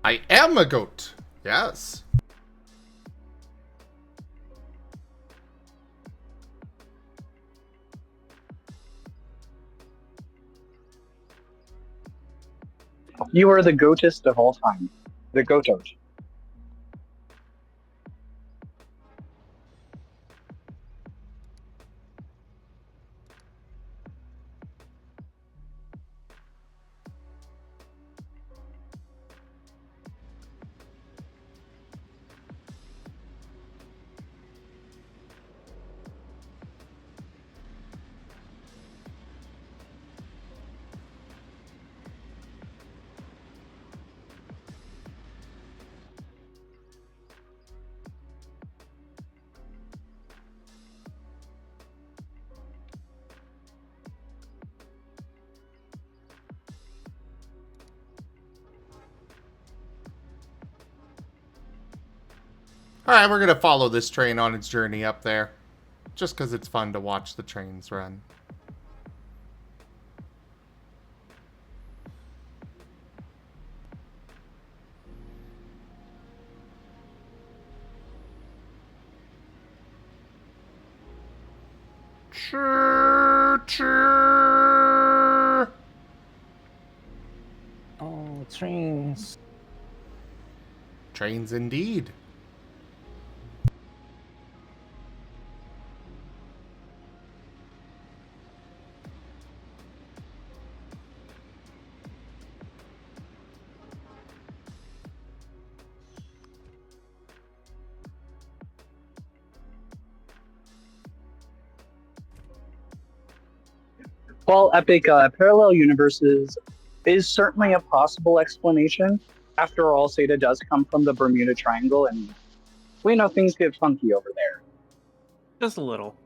I am a goat. Yes. You are the goatest of all time. The goatot. Alright, we're gonna follow this train on its journey up there. Just because it's fun to watch the trains run. Choo choo. Oh, trains. Trains indeed. While Epic parallel universes is certainly a possible explanation, after all, Seda does come from the Bermuda Triangle, and we know things get funky over there. Just a little.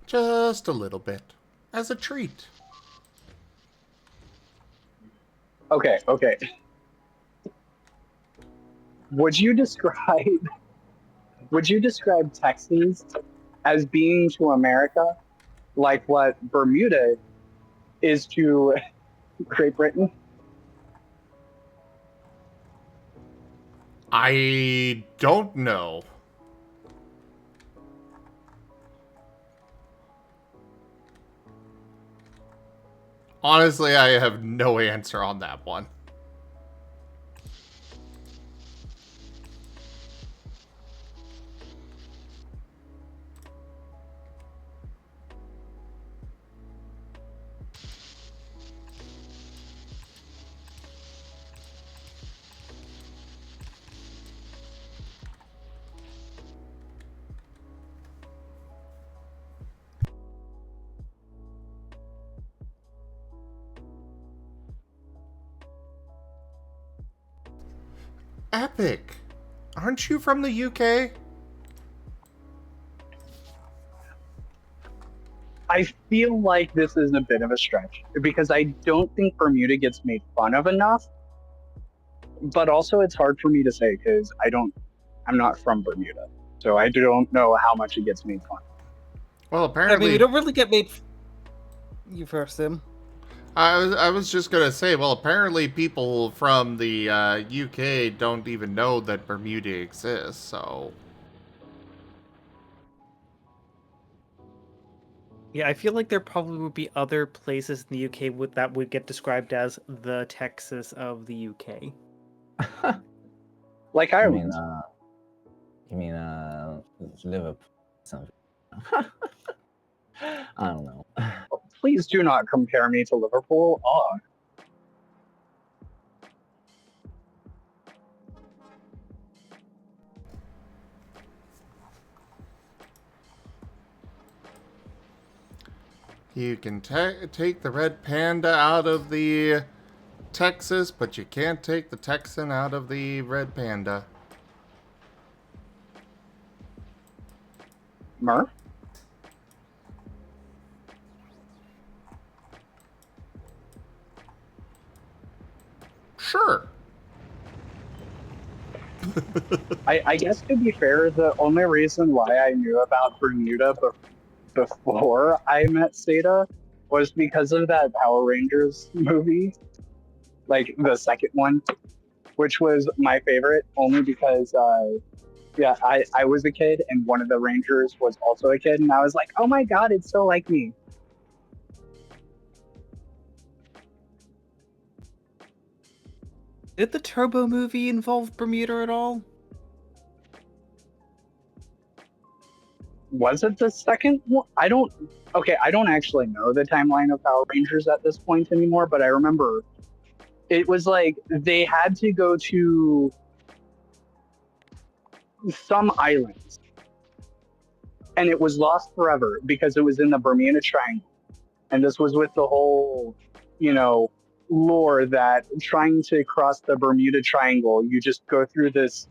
Just a little bit. As a treat. Okay. would you describe Texas as being to America like what Bermuda is to Great Britain? I don't know. Honestly, I have no answer on that one. Epic. Aren't you from the UK? I feel like this is a bit of a stretch because I don't think Bermuda gets made fun of enough. But also, it's hard for me to say because I'm not from Bermuda, so I don't know how much it gets made fun of. Well, I mean, apparently we don't really get made. You first, Sim. I was just gonna say, well, apparently people from the UK don't even know that Bermuda exists, so... Yeah, I feel like there probably would be other places in the UK that would get described as the Texas of the UK. Like I Ireland. mean, you mean Liverpool? Something. I don't know. Please do not compare me to Liverpool. Oh, You can take the red panda out of the Texas, but you can't take the Texan out of the red panda. Murph? Sure. I guess to be fair, the only reason why I knew about Bermuda before I met Seda was because of that Power Rangers movie, like the second one, which was my favorite only because, yeah, I was a kid and one of the Rangers was also a kid, and I was like, oh my god, it's so like me. Did the Turbo movie involve Bermuda at all? Was it the second one? I don't actually know the timeline of Power Rangers at this point anymore, but I remember it was like they had to go to some islands and it was lost forever because it was in the Bermuda Triangle. And this was with the whole, lore that trying to cross the Bermuda Triangle, you just go through this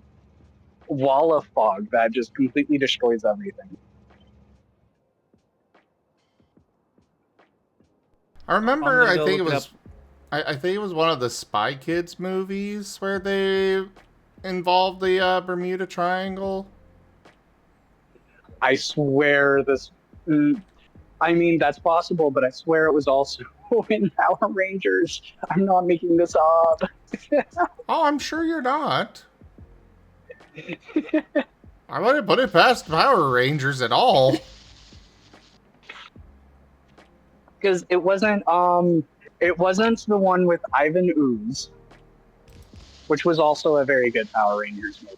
wall of fog that just completely destroys everything. I remember, I'm gonna go look it up. I think it was one of the Spy Kids movies where they involved the Bermuda Triangle. I swear this. I mean, that's possible, but I swear it was also in Power Rangers. I'm not making this up. Oh, I'm sure you're not. I wouldn't put it past Power Rangers at all. Because it wasn't the one with Ivan Ooze, which was also a very good Power Rangers movie.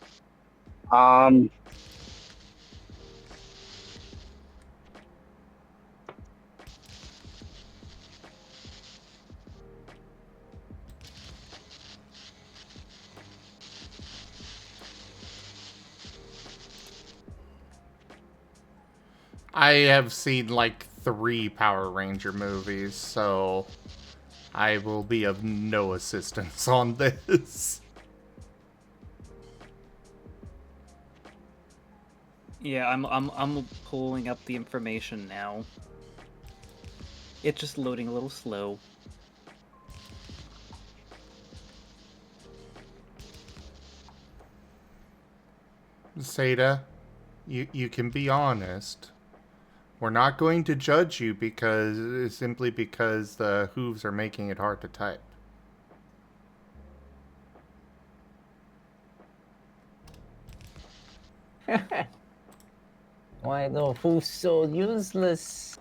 I have seen like 3 Power Ranger movies, so I will be of no assistance on this. Yeah, I'm pulling up the information now. It's just loading a little slow. Seda, you can be honest. We're not going to judge you simply because the hooves are making it hard to type. Why the hooves so useless?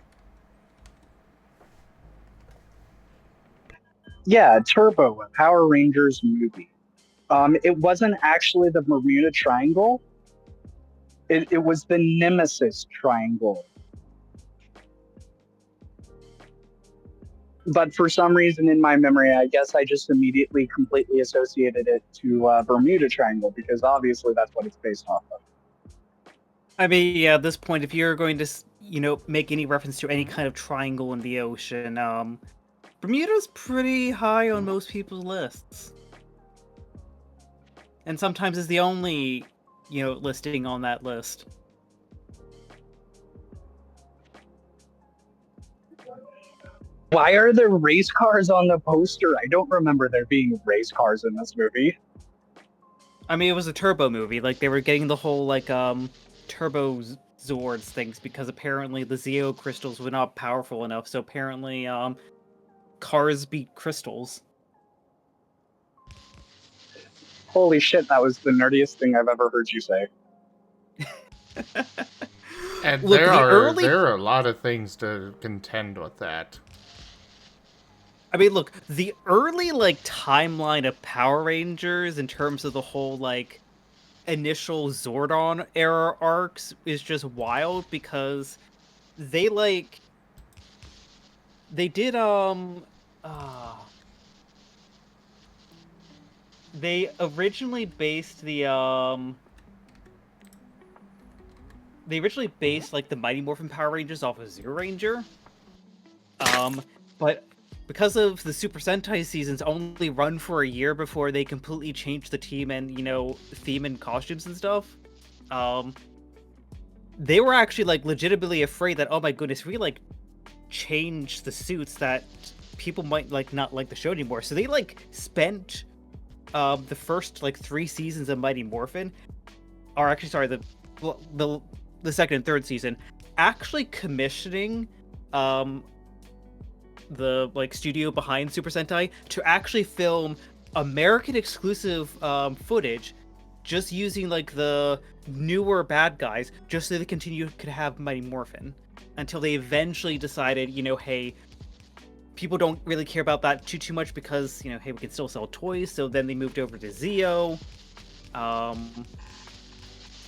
Yeah, Turbo, a Power Rangers movie. It wasn't actually the Bermuda Triangle. It was the Nemesis Triangle. But for some reason in my memory, I guess I just immediately completely associated it to Bermuda Triangle because obviously that's what it's based off of. I mean, yeah, at this point, if you're going to, make any reference to any kind of triangle in the ocean, Bermuda's pretty high on most people's lists. And sometimes is the only, listing on that list. Why are there race cars on the poster? I don't remember there being race cars in this movie. I mean, it was a Turbo movie. Like, they were getting the whole, Turbo Zords things because apparently the Zeo crystals were not powerful enough. So apparently, cars beat crystals. Holy shit, that was the nerdiest thing I've ever heard you say. And Look, there the are a lot of things to contend with that. I mean, look, the early, timeline of Power Rangers in terms of the whole, initial Zordon era arcs is just wild because they, they did, they originally based the, the Mighty Morphin Power Rangers off of Zero Ranger. But because of the Super Sentai seasons only run for a year before they completely change the team and, theme and costumes and stuff, they were actually, legitimately afraid that, oh my goodness, we, change the suits that people might, not like the show anymore. So they, spent, the first, 3 seasons of Mighty Morphin, or actually, sorry, the second and third season, actually commissioning, the studio behind Super Sentai to actually film American exclusive footage, just using the newer bad guys, just so they could have Mighty Morphin, until they eventually decided, hey, people don't really care about that too much because, hey, we can still sell toys. So then they moved over to Zeo, and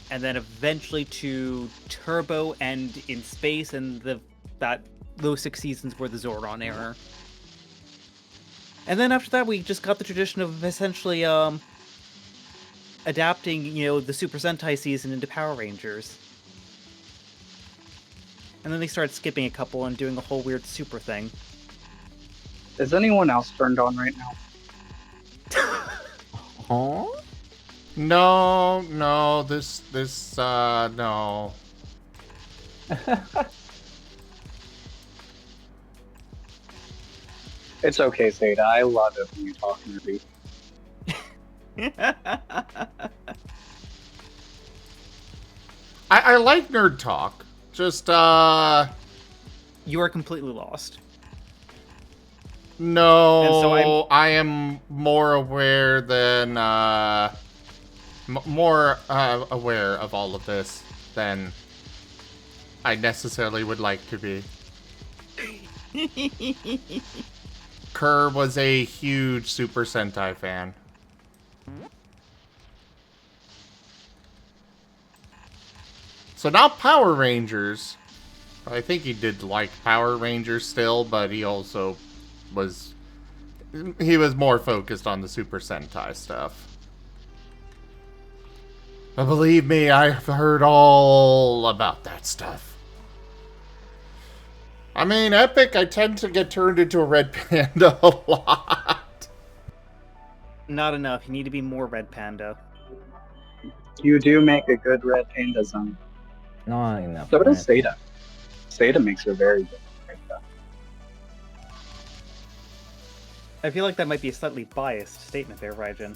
then eventually to Turbo and In Space, and those 6 seasons were the Zordon era. And then after that, we just got the tradition of essentially adapting, the Super Sentai season into Power Rangers. And then they started skipping a couple and doing a whole weird super thing. Is anyone else turned on right now? Huh? No, no. It's okay, Seda. I love it when you talk nerdy. I like nerd talk. Just, You are completely lost. No, And so I am more aware than, more aware of all of this than I necessarily would like to be. Kerr was a huge Super Sentai fan. So now Power Rangers. I think he did like Power Rangers still, but he also was more focused on the Super Sentai stuff. But believe me, I've heard all about that stuff. I mean, Epic, I tend to get turned into a red panda a lot. Not enough. You need to be more Red Panda. You do make a good red panda zone. Not enough. So does right? Seda. Seda makes a very good panda. I feel like that might be a slightly biased statement there, Raijin.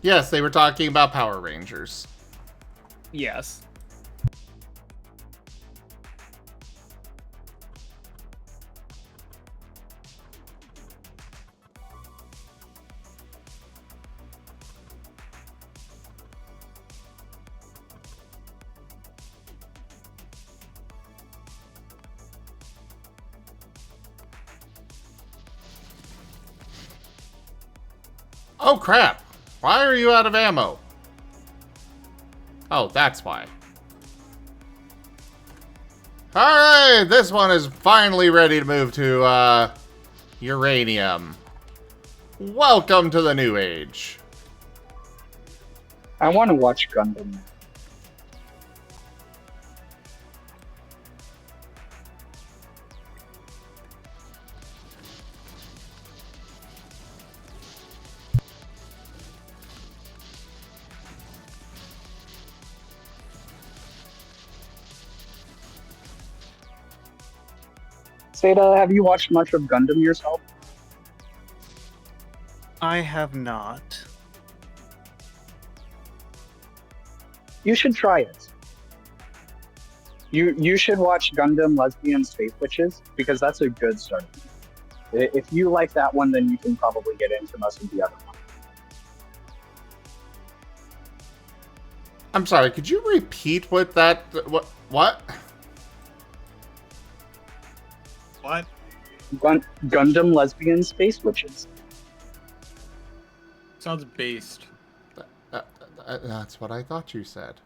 Yes, they were talking about Power Rangers. Yes. Oh crap! Why are you out of ammo? Oh, that's why. Alright, this one is finally ready to move to, uranium. Welcome to the new age. I want to watch Gundam. Seda, have you watched much of Gundam yourself? I have not. You should try it. You should watch Gundam Lesbian Space Witches, because that's a good start. If you like that one, then you can probably get into most of the other ones. I'm sorry, could you repeat what that... What? What? Gundam Lesbian Space Witches. Sounds based. That's what I thought you said.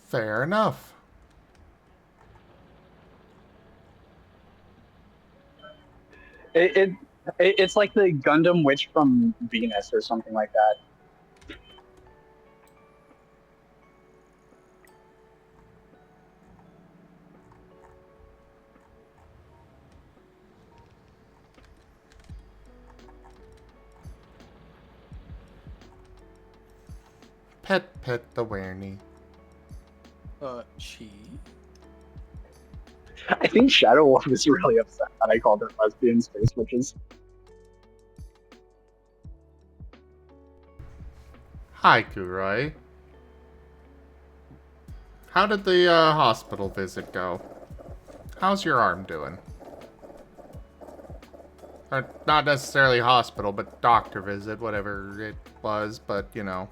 Fair enough. It's like the Gundam Witch from Venus or something like that. Pet the Wernie. Chi. I think Shadow Wolf was really upset that I called her Lesbian Space Witches. Hi, Kuroi. How did the hospital visit go? How's your arm doing? Or not necessarily hospital, but doctor visit, whatever it was, but you know.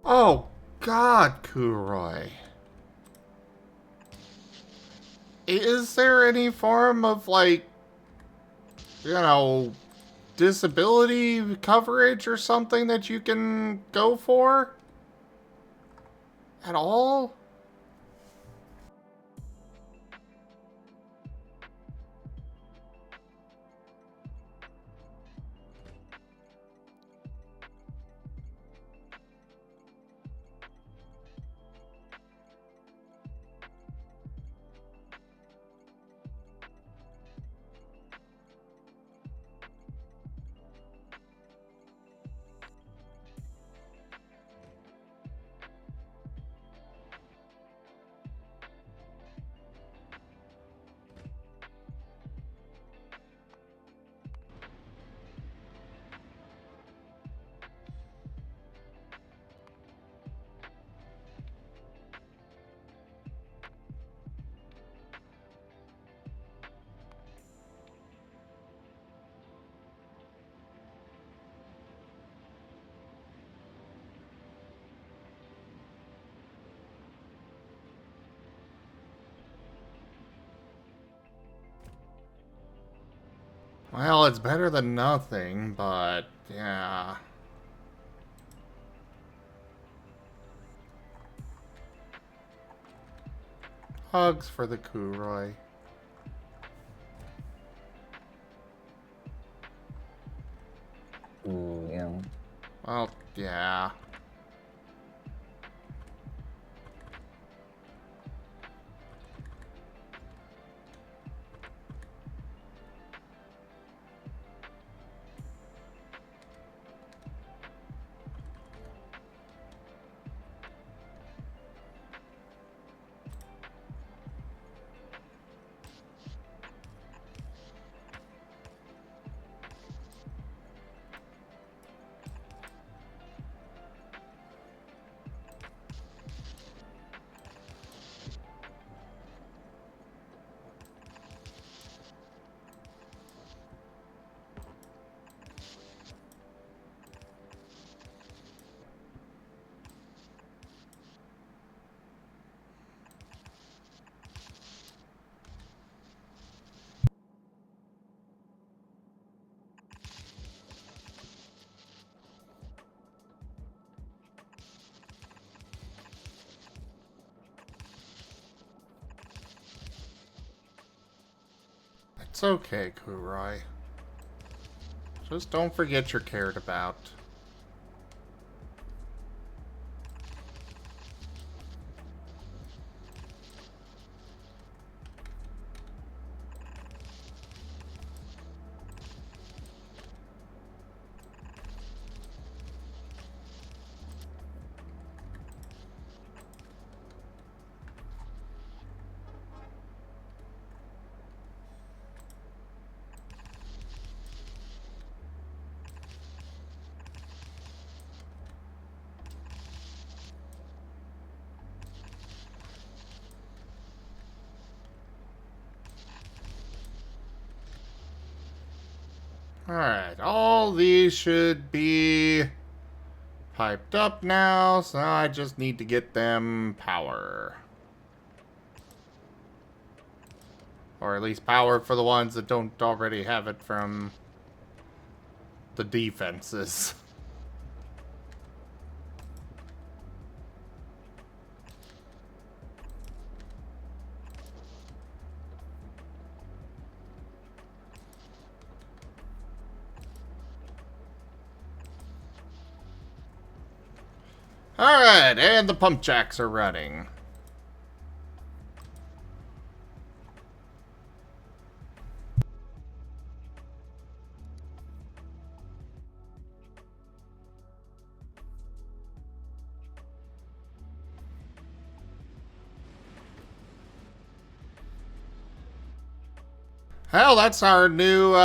Oh, God, Kuroi. Is there any form of, like, you know, disability coverage or something that you can go for? At all? Well, it's better than nothing, but yeah. Hugs for the Kuroi. Ooh, yeah. Well, yeah. It's okay, Kuroi. Just don't forget you're cared about. Alright, all these should be piped up now, so I just need to get them power. Or at least power for the ones that don't already have it from the defenses. Alright, and the pump jacks are running. Hell, that's our new,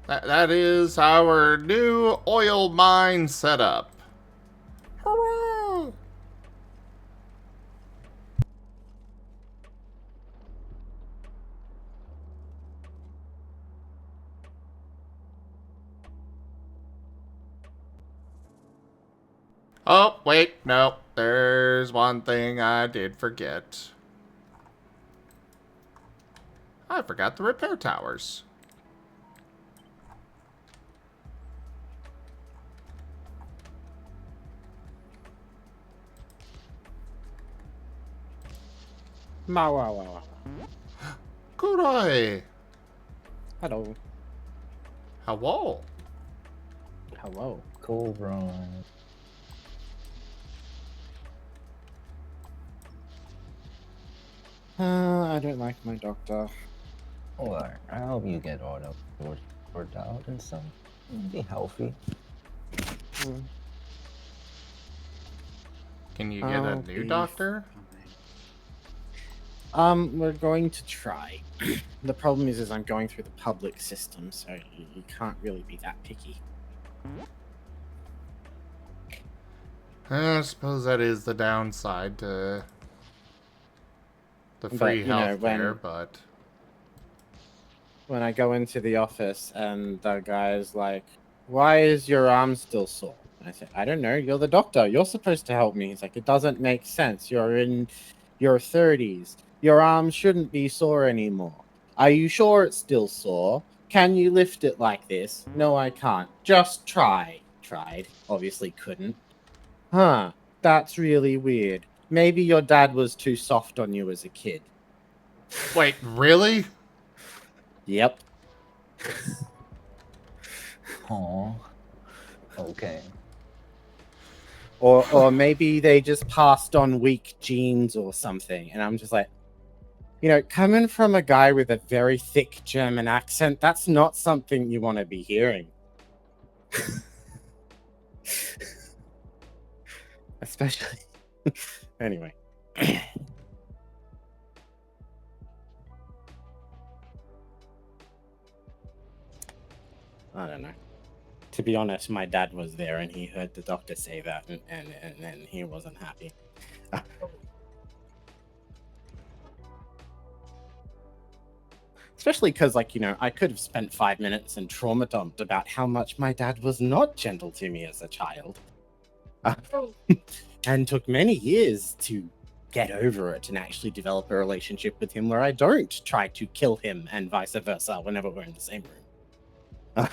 That is our new oil mine setup. Hooray! Oh, wait, no. There's one thing I did forget. I forgot the repair towers. Wow. Kuroi! Hello. Hello. Hello. Cool run. I don't like my doctor. Alright, I hope you get all of worked out and some. Be healthy. Can you get a I'll new be doctor? We're going to try. The problem is I'm going through the public system, so you can't really be that picky. I suppose that is the downside to the free you know, healthcare, but When I go into the office and the guy's like, "Why is your arm still sore?" And I say, "I don't know. You're the doctor. You're supposed to help me." He's like, "It doesn't make sense. You're in your 30s. Your arm shouldn't be sore anymore. Are you sure it's still sore? Can you lift it like this? No, I can't. Just try. Tried. Obviously couldn't. Huh. That's really weird. Maybe your dad was too soft on you as a kid. Wait, really? Yep. Oh, okay. Or maybe they just passed on weak genes or something. And I'm just like, you know, coming from a guy with a very thick German accent, that's not something you want to be hearing. Especially. Anyway. I don't know. To be honest, my dad was there and he heard the doctor say that and he wasn't happy. Especially because, like, you know, I could have spent 5 minutes and trauma dumped about how much my dad was not gentle to me as a child. And took many years to get over it and actually develop a relationship with him where I don't try to kill him and vice versa whenever we're in the same room.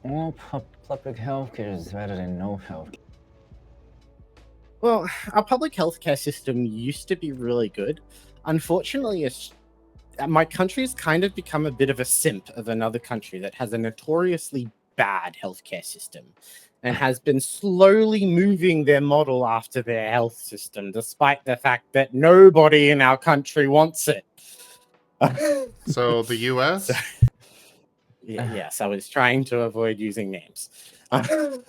Well, public healthcare is better than no health. Well, our public healthcare system used to be really good. Unfortunately, my country's kind of become a bit of a simp of another country that has a notoriously bad healthcare system and has been slowly moving their model after their health system, despite the fact that nobody in our country wants it. So the U.S. Yes, I was trying to avoid using names. Oh,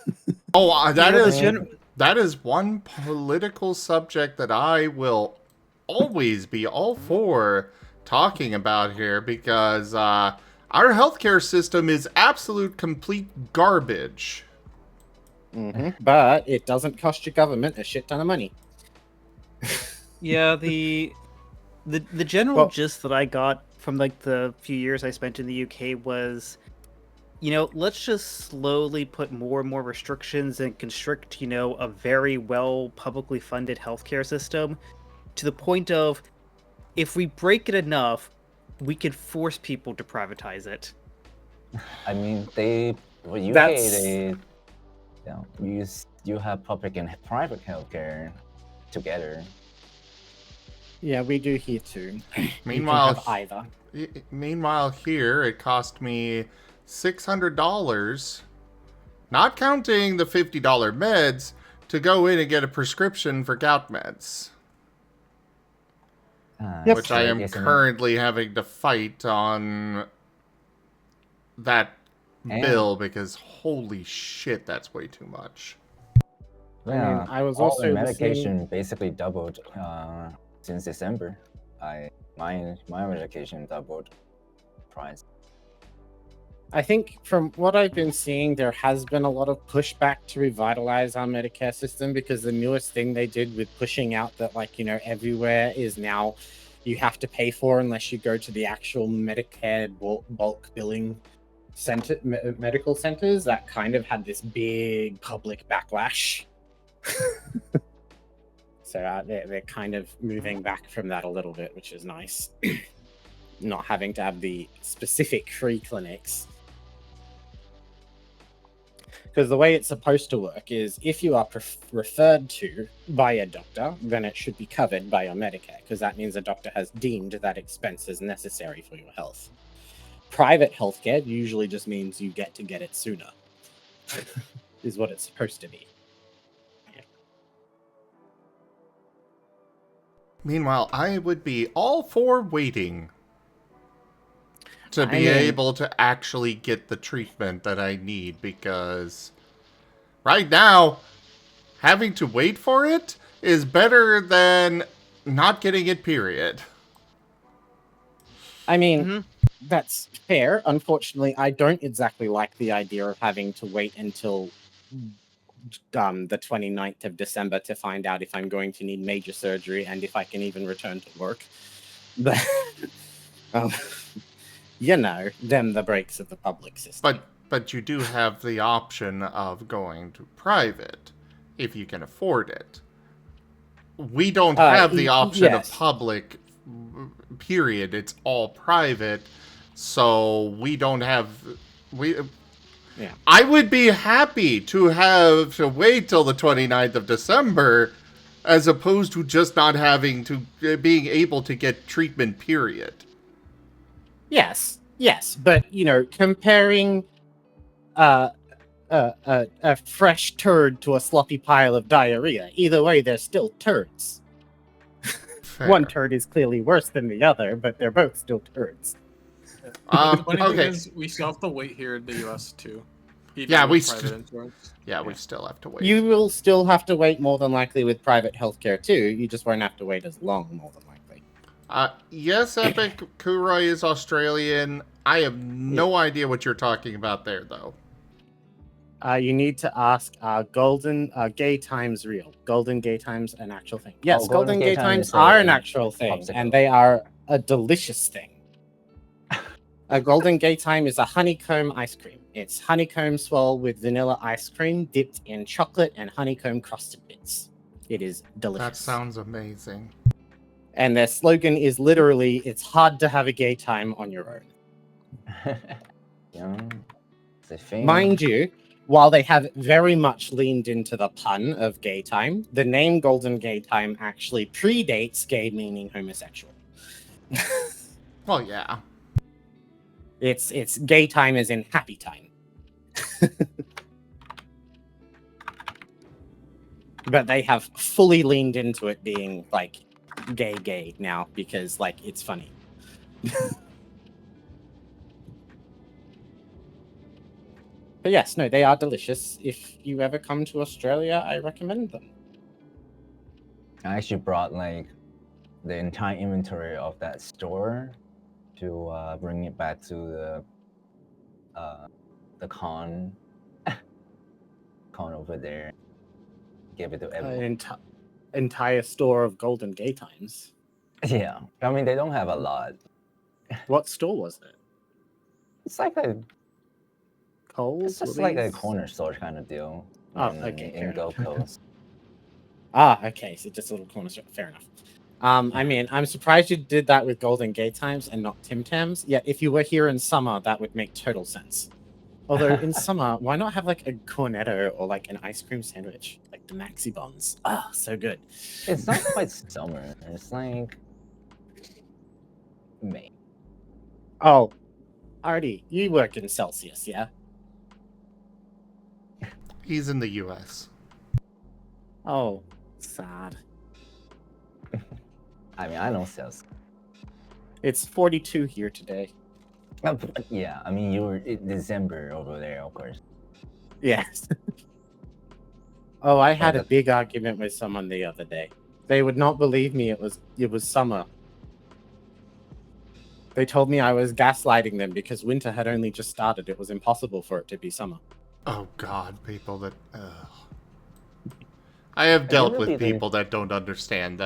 know, that is one political subject that I will always be all for talking about here because our healthcare system is absolute complete garbage. But it doesn't cost your government a shit ton of money. Yeah, the general gist that I got from like the few years I spent in the UK was, you know, let's just slowly put more and more restrictions and constrict, you know, a very well publicly funded healthcare system to the point of, if we break it enough, we can force people to privatize it. I mean, UK, you have public and private healthcare together. Yeah, we do here too. Meanwhile, either. Meanwhile, here it cost me $600, not counting the $50 meds, to go in and get a prescription for gout meds. Which I am currently having to fight on that bill because holy shit, that's way too much. Yeah, I mean, I was all also the medication basically doubled since December. My medication doubled price. I think from what I've been seeing, there has been a lot of pushback to revitalize our Medicare system because the newest thing they did with pushing out that, like, you know, everywhere is now you have to pay for unless you go to the actual Medicare bulk billing center, medical centers, that kind of had this big public backlash. So they're kind of moving back from that a little bit, which is nice. Not having to have the specific free clinics. Because the way it's supposed to work is if you are referred to by a doctor, then it should be covered by your Medicare, because that means the doctor has deemed that expense as necessary for your health. Private healthcare usually just means you get to get it sooner, is what it's supposed to be. Meanwhile, I would be all for waiting to be able to actually get the treatment that I need, because right now, having to wait for it is better than not getting it, period. I mean, That's fair. Unfortunately, I don't exactly like the idea of having to wait until the 29th of December to find out if I'm going to need major surgery and if I can even return to work. But, you know, them the breaks of the public system. But but you do have the option of going to private if you can afford it. We don't have the option of yes. public, period. It's all private, so we don't have... Yeah. I would be happy to have to wait till the 29th of December as opposed to just not having to... being able to get treatment, period. Yes, but comparing a fresh turd to a sloppy pile of diarrhea, either way, they're still turds. Fair. One turd is clearly worse than the other, but they're both still turds. But the funny thing Okay. is, we still have to wait here in the U.S. too. Even Yeah, with we private st- insurance. Yeah, we still have to wait. You will still have to wait more than likely with private healthcare too. You just won't have to wait as long, more than likely. Yes, Epic Kuroi is Australian. I have no idea what you're talking about there, though. You need to ask, golden gay times real? Golden gay times an actual thing? Yes, golden gay times are an actual thing, popsicle. and they are a delicious thing. A golden gay time is a honeycomb ice cream. It's honeycomb swirl with vanilla ice cream dipped in chocolate and honeycomb crusted bits. It is delicious. That sounds amazing. And their slogan is literally, "It's hard to have a gay time on your own." Yeah. It's a shame. Mind you, while they have very much leaned into the pun of gay time, the name Golden Gay Time actually predates gay meaning homosexual. Well, yeah. It's gay time as in happy time. But they have fully leaned into it being like gay now because like it's funny. But yes, no, they are delicious. If you ever come to Australia, I recommend them. I actually brought like the entire inventory of that store to bring it back to the con over there. Give it to everyone. Entire store of Golden Gay Times. Yeah, I mean they don't have a lot. What store was it? It's like a Coles? It's just like a Woolies? corner store kind of deal. Oh, in- okay, fair In Gold enough. Coast. Okay, so just a little corner store. Fair enough. I mean, I'm surprised you did that with Golden Gay Times and not Tim Tams. Yet, if you were here in summer, that would make total sense. Although in summer, why not have like a cornetto or like an ice cream sandwich, like the Maxi Buns? Ah, so good. It's not quite summer. It's like May. Oh, Artie, you work in Celsius, yeah? He's in the U.S. Oh, sad. I mean, I know sales. It's 42 here today. Yeah, I mean, you were in December over there, of course. Yes. Oh, I had a that- big argument with someone the other day. They would not believe me. It was summer. They told me I was gaslighting them because winter had only just started. It was impossible for it to be summer. Oh, God, people that... I have dealt really with people that don't understand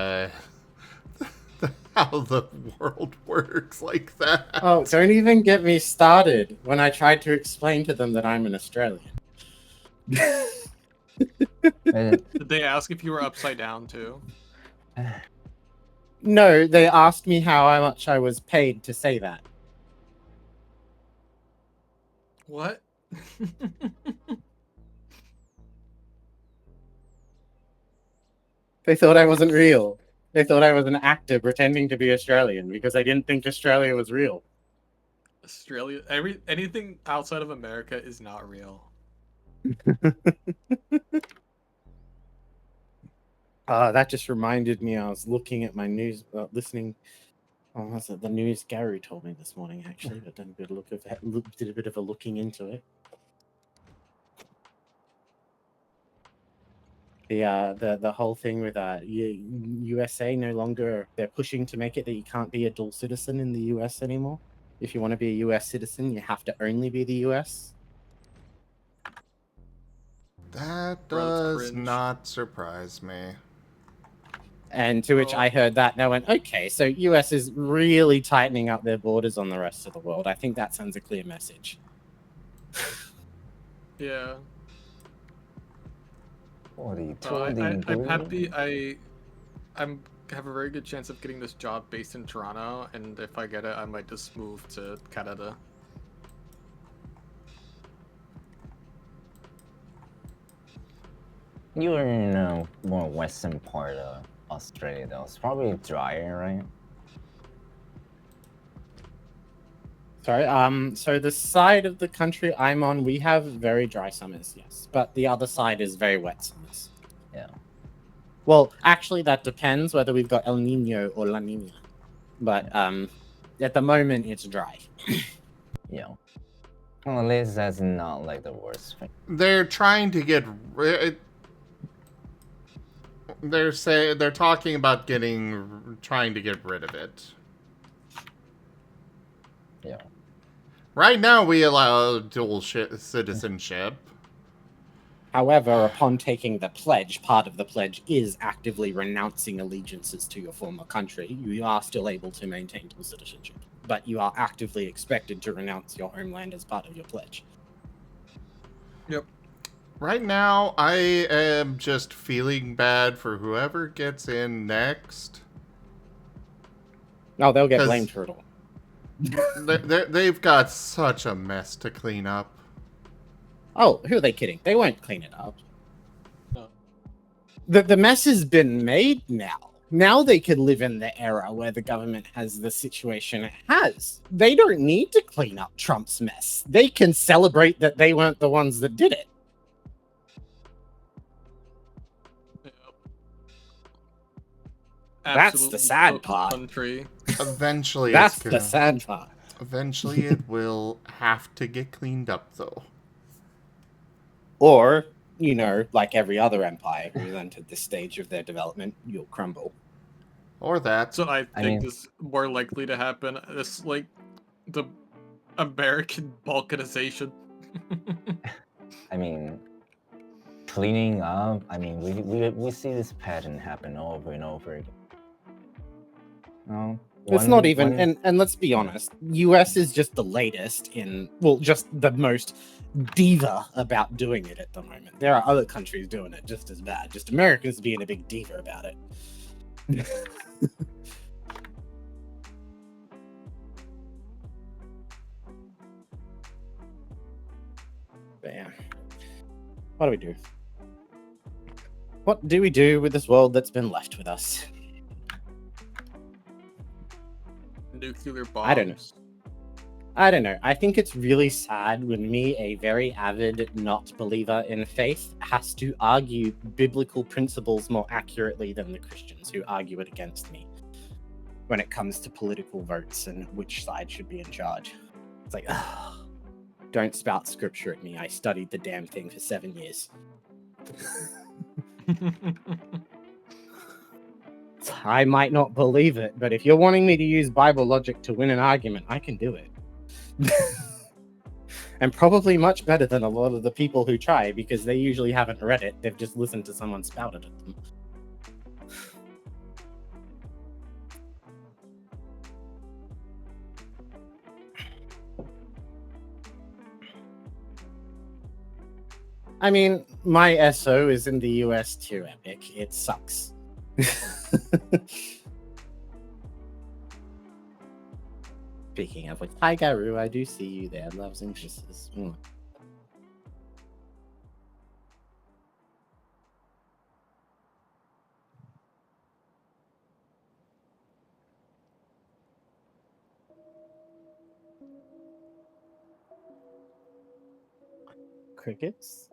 how the world works like that. Oh, don't even get me started when I tried to explain to them that I'm an Australian. And Did they ask if you were upside down too? No, they asked me how much I was paid to say that. What? They thought I wasn't real. They thought I was an actor pretending to be Australian because I didn't think Australia was real. Australia, anything outside of America is not real. That just reminded me. I was looking at my news, listening. Oh, was it the news Gary told me this morning? Actually, but did a bit of a looking into it. The whole thing with USA no longer, they're pushing to make it that you can't be a dual citizen in the US anymore. If you want to be a US citizen, you have to only be the US. That Bro, that's does cringe. not surprise me. And to which I heard that, and I went, okay, so US is really tightening up their borders on the rest of the world. I think that sends a clear message. Yeah. Totally, I'm totally. happy. I'm have a very good chance of getting this job based in Toronto, and if I get it, I might just move to Canada. You're in a more western part of Australia, though. It's probably drier, right? Sorry. So the side of the country I'm on, we have very dry summers, yes, but the other side is very wet summers. Yeah. Well, actually, that depends whether we've got El Nino or La Nina. But at the moment, it's dry. Yeah. Well, at least that's not like the worst thing. They're trying to get they're talking about trying to get rid of it. Yeah. Right now, we allow dual citizenship. However, upon taking the pledge, part of the pledge is actively renouncing allegiances to your former country. You are still able to maintain dual citizenship, but you are actively expected to renounce your homeland as part of your pledge. Yep. Right now, I am just feeling bad for whoever gets in next. No, they'll get blamed for it all. They've got such a mess to clean up. Oh, who are they kidding? They won't clean it up. No. The mess has been made now. Now they can live in the era where the government has the situation it has. They don't need to clean up Trump's mess. They can celebrate that they weren't the ones that did it. Yep. That's the sad part. Country. Eventually, That's the sad part. Eventually, it will have to get cleaned up, though. Or, you know, like every other empire who's entered this stage of their development, you'll crumble. Or that. So I think this is more likely to happen. This like the American balkanization. I mean, cleaning up. I mean, we see this pattern happen over and over again. No, it's not even, and let's be honest, US is just the latest in, well, just the most diva about doing it at the moment. There are other countries doing it just as bad. Just Americans being a big diva about it. But yeah. What do we do? What do we do with this world that's been left with us? Nuclear bombs. I don't know. I think it's really sad when me, a very avid not believer in faith, has to argue biblical principles more accurately than the Christians who argue it against me when it comes to political votes and which side should be in charge. It's like, ugh, don't spout scripture at me. I studied the damn thing for 7 years. I might not believe it, but if you're wanting me to use Bible logic to win an argument, I can do it. And probably much better than a lot of the people who try, because they usually haven't read it. They've just listened to someone spout it at them. I mean, my SO is in the US too, Epic. It sucks. Speaking of which, hi Garu, I do see you there. Loves and kisses. Crickets?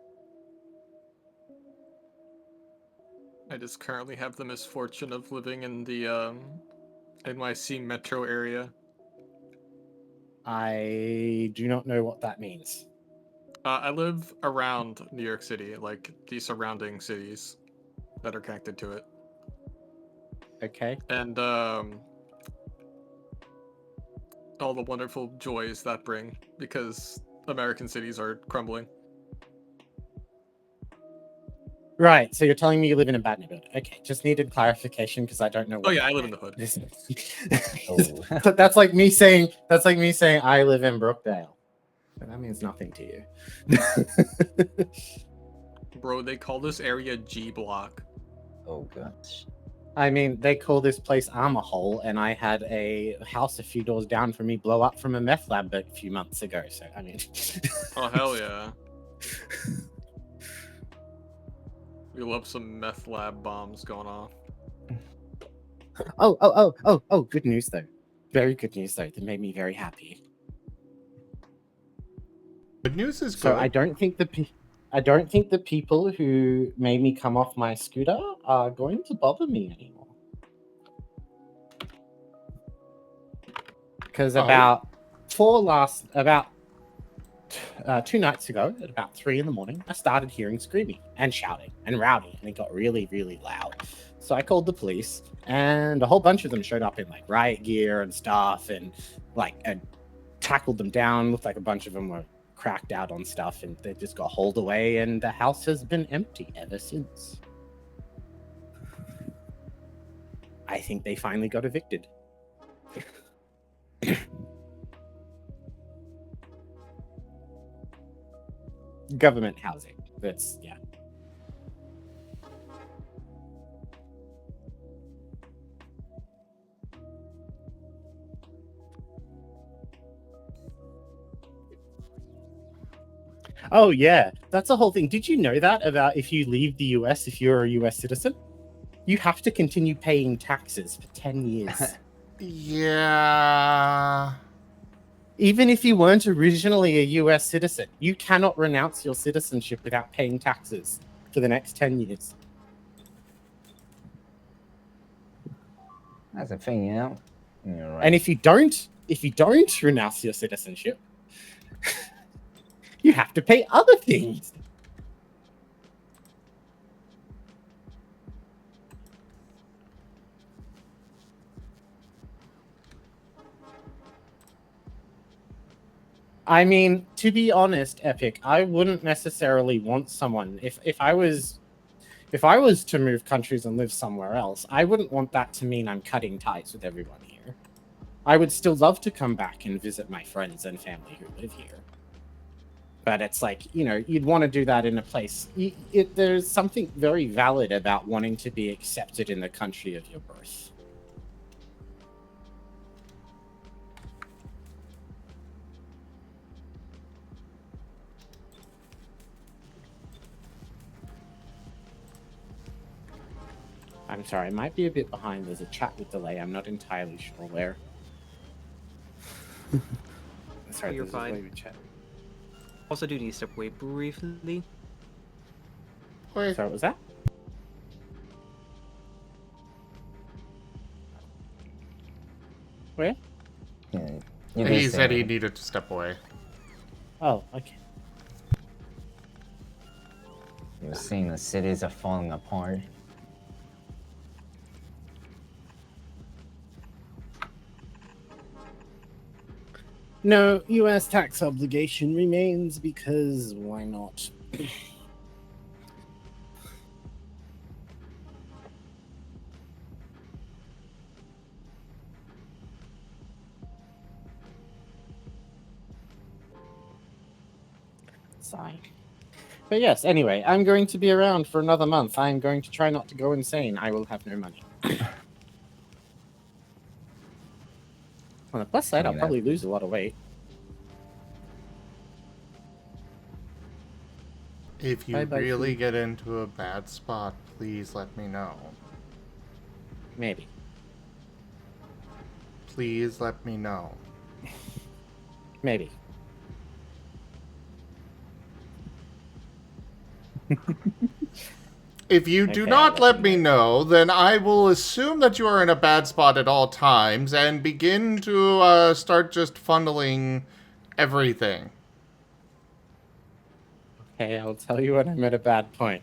I just currently have the misfortune of living in the NYC metro area. I do not know what that means. I live around New York City, like the surrounding cities that are connected to it. Okay. And all the wonderful joys that bring, because American cities are crumbling. Right, so you're telling me you live in a bad neighborhood. Okay, just needed clarification because I don't know what. Oh yeah, I live in the hood. That's like me saying I live in Brookdale. But that means nothing to you. Bro, they call this area G Block. Oh gosh. I mean, they call this place Armor Hole, and I had a house a few doors down from me blow up from a meth lab a few months ago. So, I mean... Oh, hell yeah. We love some meth lab bombs going off. Oh, good news, though. Very good news, though. That made me very happy. Good news is good. So I don't think the people who made me come off my scooter are going to bother me anymore. Because about 2 nights ago, at about 3 in the morning, I started hearing screaming and shouting and rowdy, and it got really, really loud. So I called the police, and a whole bunch of them showed up in like riot gear and stuff, and tackled them down. Looked like a bunch of them were cracked out on stuff, and they just got hauled away, and the house has been empty ever since. I think they finally got evicted. Government housing. That's, yeah. Oh, yeah. That's the whole thing. Did you know that about if you leave the US, if you're a US citizen, you have to continue paying taxes for 10 years? Yeah. Even if you weren't originally a US citizen, you cannot renounce your citizenship without paying taxes for the next 10 years. That's a thing, you know. You're right. And if you don't renounce your citizenship, you have to pay other things. I mean, to be honest, Epic, I wouldn't necessarily want someone if I was to move countries and live somewhere else, I wouldn't want that to mean I'm cutting ties with everyone here. I would still love to come back and visit my friends and family who live here. But it's like, you know, you'd want to do that in a place. There's something very valid about wanting to be accepted in the country of your birth. I'm sorry, I might be a bit behind. There's a chat with delay. I'm not entirely sure where. Sorry, You're there's a fine. delay with chat. Also, do need to step away briefly. Wait. Sorry, what was that? Where? Yeah, you He did said say he that. needed to step away. Oh, okay. You're seeing the cities are falling apart. No, U.S. tax obligation remains because why not? Sigh. But yes, anyway, I'm going to be around for another month. I'm going to try not to go insane. I will have no money. On the plus side, I'll Yeah. probably lose a lot of weight. If you Bye-bye, really food. get into a bad spot, please let me know. Maybe. Please let me know. Maybe. If you do Okay, not I'll let let me know, then I will assume that you are in a bad spot at all times and begin to start just funneling everything. Okay, I'll tell you when I'm at a bad point.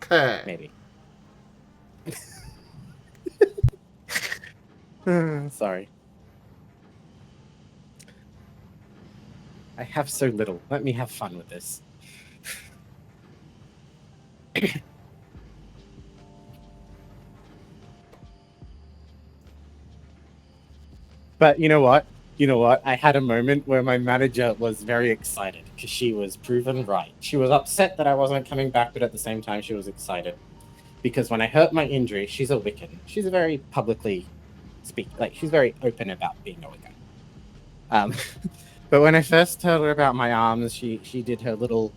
Okay. Maybe. Sorry. I have so little. Let me have fun with this. But you know what? You know what? I had a moment where my manager was very excited because she was proven right. She was upset that I wasn't coming back, but at the same time, she was excited because when I hurt my injury, she's a Wiccan. She's a very publicly she's very open about being a Wiccan. But when I first told her about my arms, she did a little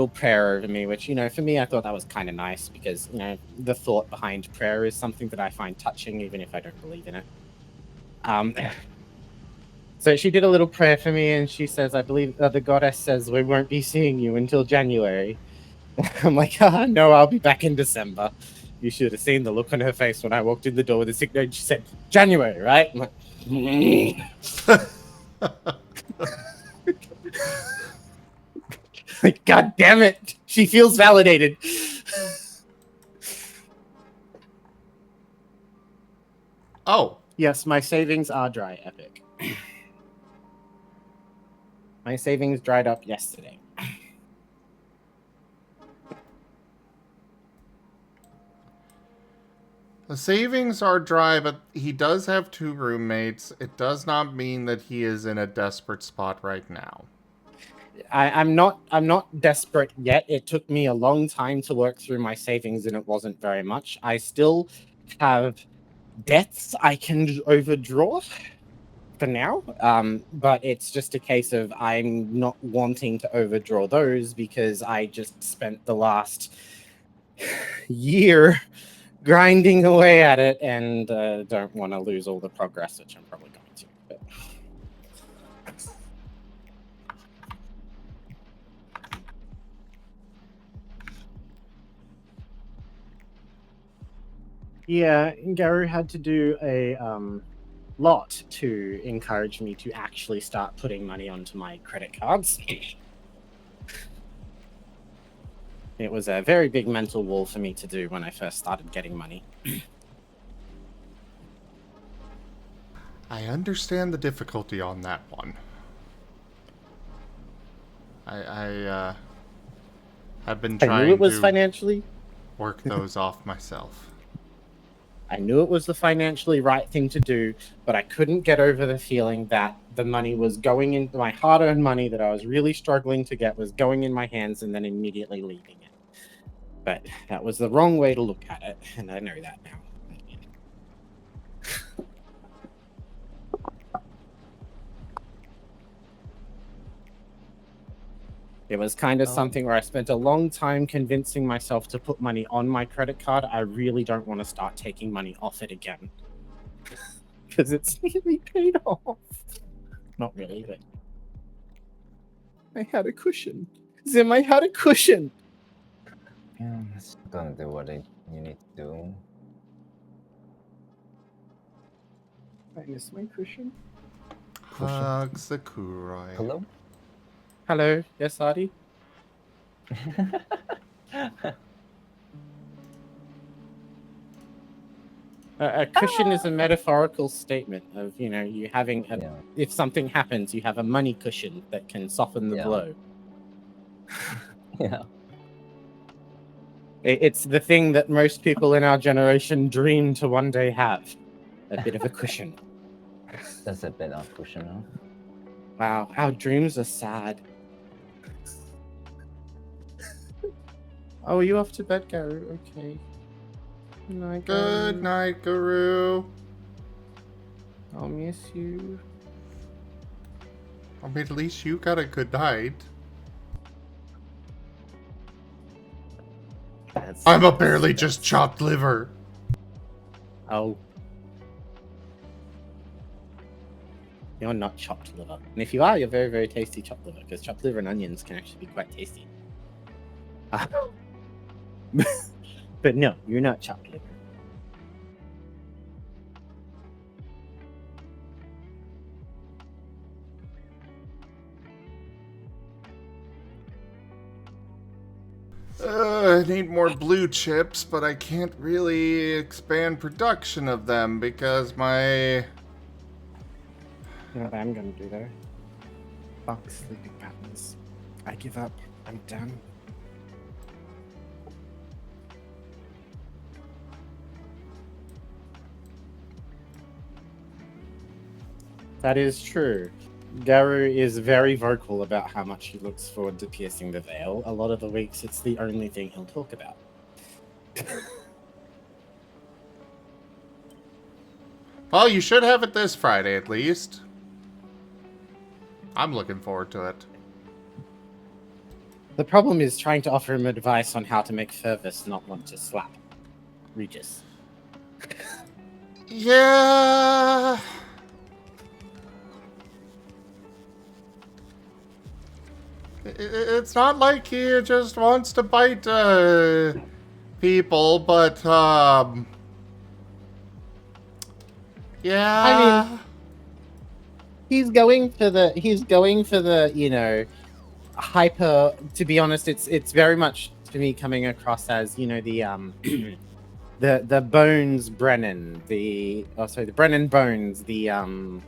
prayer over me, which for me I thought that was kind of nice because the thought behind prayer is something that I find touching, even if I don't believe in it. So she did a little prayer for me, and she says, "I believe the goddess says we won't be seeing you until January." I'm like, no, I'll be back in December. You should have seen the look on her face when I walked in the door with the sick note. She said, "January, right?" I'm like, God damn it. She feels validated. Oh. Yes, my savings are dry, Epic. My savings dried up yesterday. The savings are dry, but he does have 2 roommates. It does not mean that he is in a desperate spot right now. I'm not desperate yet. It took me a long time to work through my savings, and it wasn't very much. I still have debts I can overdraw for now, but it's just a case of I'm not wanting to overdraw those because I just spent the last year grinding away at it and don't want to lose all the progress, which I'm probably going to. But... yeah, Garu had to do a lot to encourage me to actually start putting money onto my credit cards. It was a very big mental wall for me to do when I first started getting money. I understand the difficulty on that one. I have been trying I knew it was to financially work those off myself. I knew it was the financially right thing to do, but I couldn't get over the feeling that the money was going into my hard-earned money that I was really struggling to get was going in my hands and then immediately leaving it. But that was the wrong way to look at it, and I know that now. It was kind of something where I spent a long time convincing myself to put money on my credit card. I really don't want to start taking money off it again. Because it's nearly paid off. Not really, but... I had a cushion. Zim, I had a cushion! Yeah, it's gonna do what you need to do. I miss my cushion. Hug Sakurai. Hello? Hello, yes, Adi? A cushion is a metaphorical statement of, you having a... Yeah. If something happens, you have a money cushion that can soften the blow. Yeah. It's the thing that most people in our generation dream to one day have. A bit of a cushion. That's a bit of cushion, huh? Wow, our dreams are sad. Oh, are you off to bed, Garu? Okay. Good night, Garu. Good night, Guru. I'll miss you. I mean, at least you got a good night. I'm a barely just chopped liver. Oh. You're not chopped liver. And if you are, you're very, very tasty chopped liver, because chopped liver and onions can actually be quite tasty. But no, you're not chopped liver. I need more blue chips, but I can't really expand production of them because my... You know what I'm gonna do though? Fuck sleeping patterns. I give up. I'm done. That is true. Garu is very vocal about how much he looks forward to piercing the veil. A lot of the weeks, it's the only thing he'll talk about. Well, you should have it this Friday at least. I'm looking forward to it. The problem is trying to offer him advice on how to make Fervus not want to slap Regis. Yeah. It's not like he just wants to bite people, but yeah. I mean, he's going for the hyper. To be honest, it's very much to me coming across as the the Bones Brennan, the Brennan Bones, the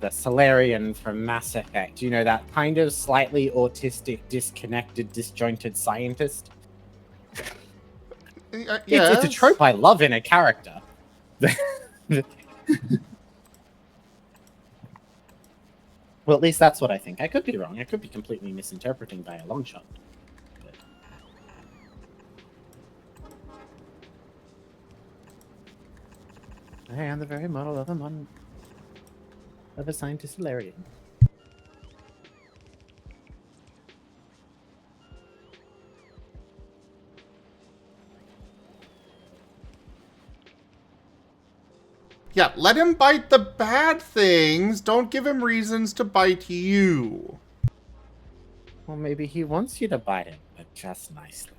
Solarian from Mass Effect. That kind of slightly autistic, disconnected, disjointed scientist. It's a trope I love in a character. Well, at least that's what I think. I could be wrong. I could be completely misinterpreting by a long shot. I am the very model of a scientist Solarian. Yeah, let him bite the bad things. Don't give him reasons to bite you. Well, maybe he wants you to bite him, but just nicely.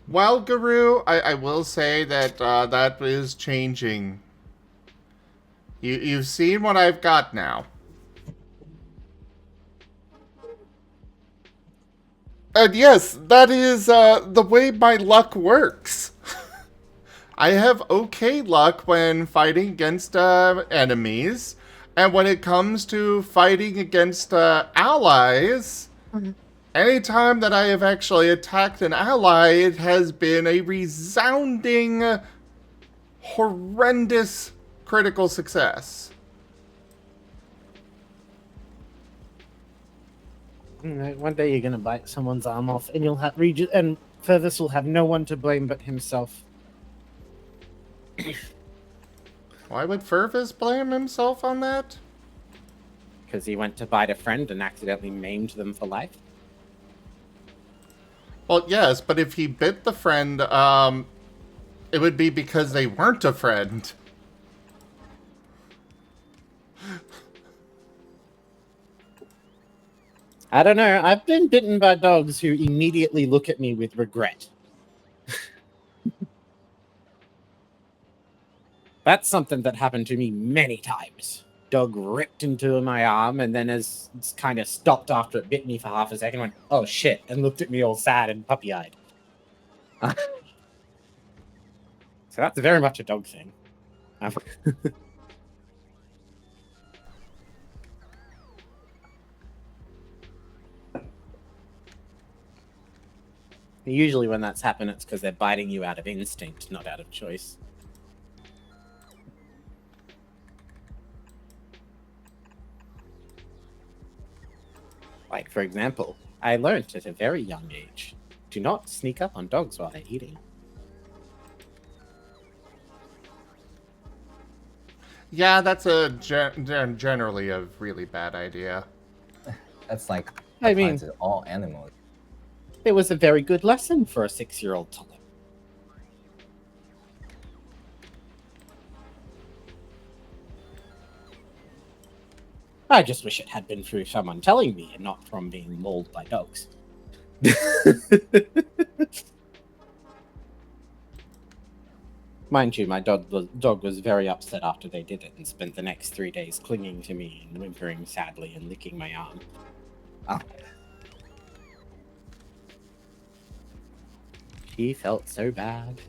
Well, Guru, I will say that that is changing. You've seen what I've got now. And yes, that is the way my luck works. I have okay luck when fighting against enemies, and when it comes to fighting against allies, anytime that I have actually attacked an ally, it has been a resounding, horrendous critical success. One day you're gonna bite someone's arm off, and you'll have Regis, and Fervus will have no one to blame but himself. Why would Fervus blame himself on that? Because he went to bite a friend and accidentally maimed them for life. Well, yes, but if he bit the friend, it would be because they weren't a friend. I don't know. I've been bitten by dogs who immediately look at me with regret. That's something that happened to me many times. Dog ripped into my arm and then has kind of stopped after it bit me for half a second, went, oh shit, and looked at me all sad and puppy-eyed. So that's very much a dog thing. Usually when that's happened, it's because they're biting you out of instinct, not out of choice. Like, for example, I learnt at a very young age, do not sneak up on dogs while they're eating. Yeah, that's generally a really bad idea. That's like I mean, applies to all animals. it was a very good lesson for a 6-year-old to learn. I just wish it had been through someone telling me and not from being mauled by dogs. Mind you, my dog was very upset after they did it and spent the next 3 days clinging to me and whimpering sadly and licking my arm. Oh. She felt so bad.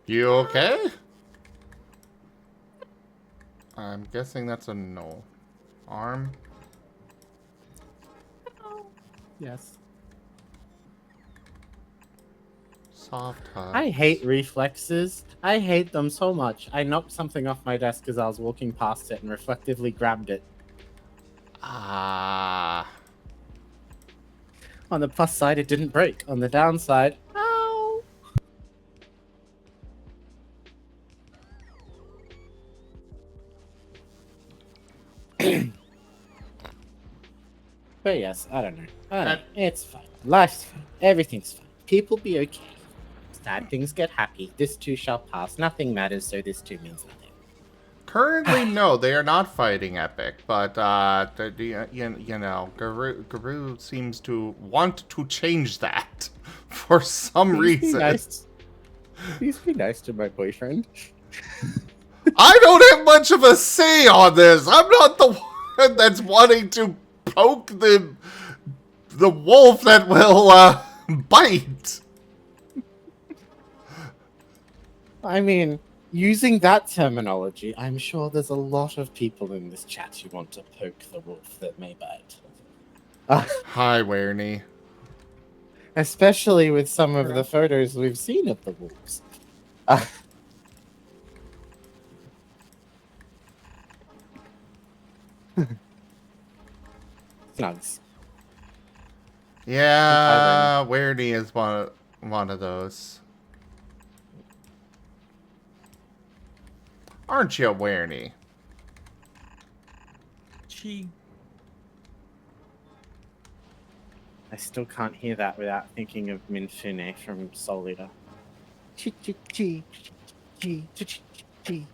You okay? I'm guessing that's a no. Arm? Yes. Soft touch. I hate reflexes. I hate them so much. I knocked something off my desk as I was walking past it and reflectively grabbed it. Ah. On the plus side, it didn't break. On the downside, ow! But yes, I don't know. It's fine. Life's fine. Everything's fine. People be okay. Sad things get happy. This too shall pass. Nothing matters, so this too means nothing. Currently, no, they are not fighting Epic, but, you know, Guru seems to want to change that for some reason. Please be nice to my boyfriend. I don't have much of a say on this. I'm not the one that's wanting to poke the wolf that will, bite. I mean, using that terminology, I'm sure there's a lot of people in this chat who want to poke the wolf that may bite. Hi, Werny. Especially with some of the photos we've seen of the wolves. Snugs. Yeah, Werny is one of those. Aren't you, Werny? I still can't hear that without thinking of Minfune from Soul Eater. Chi chi chi chi chi chi chi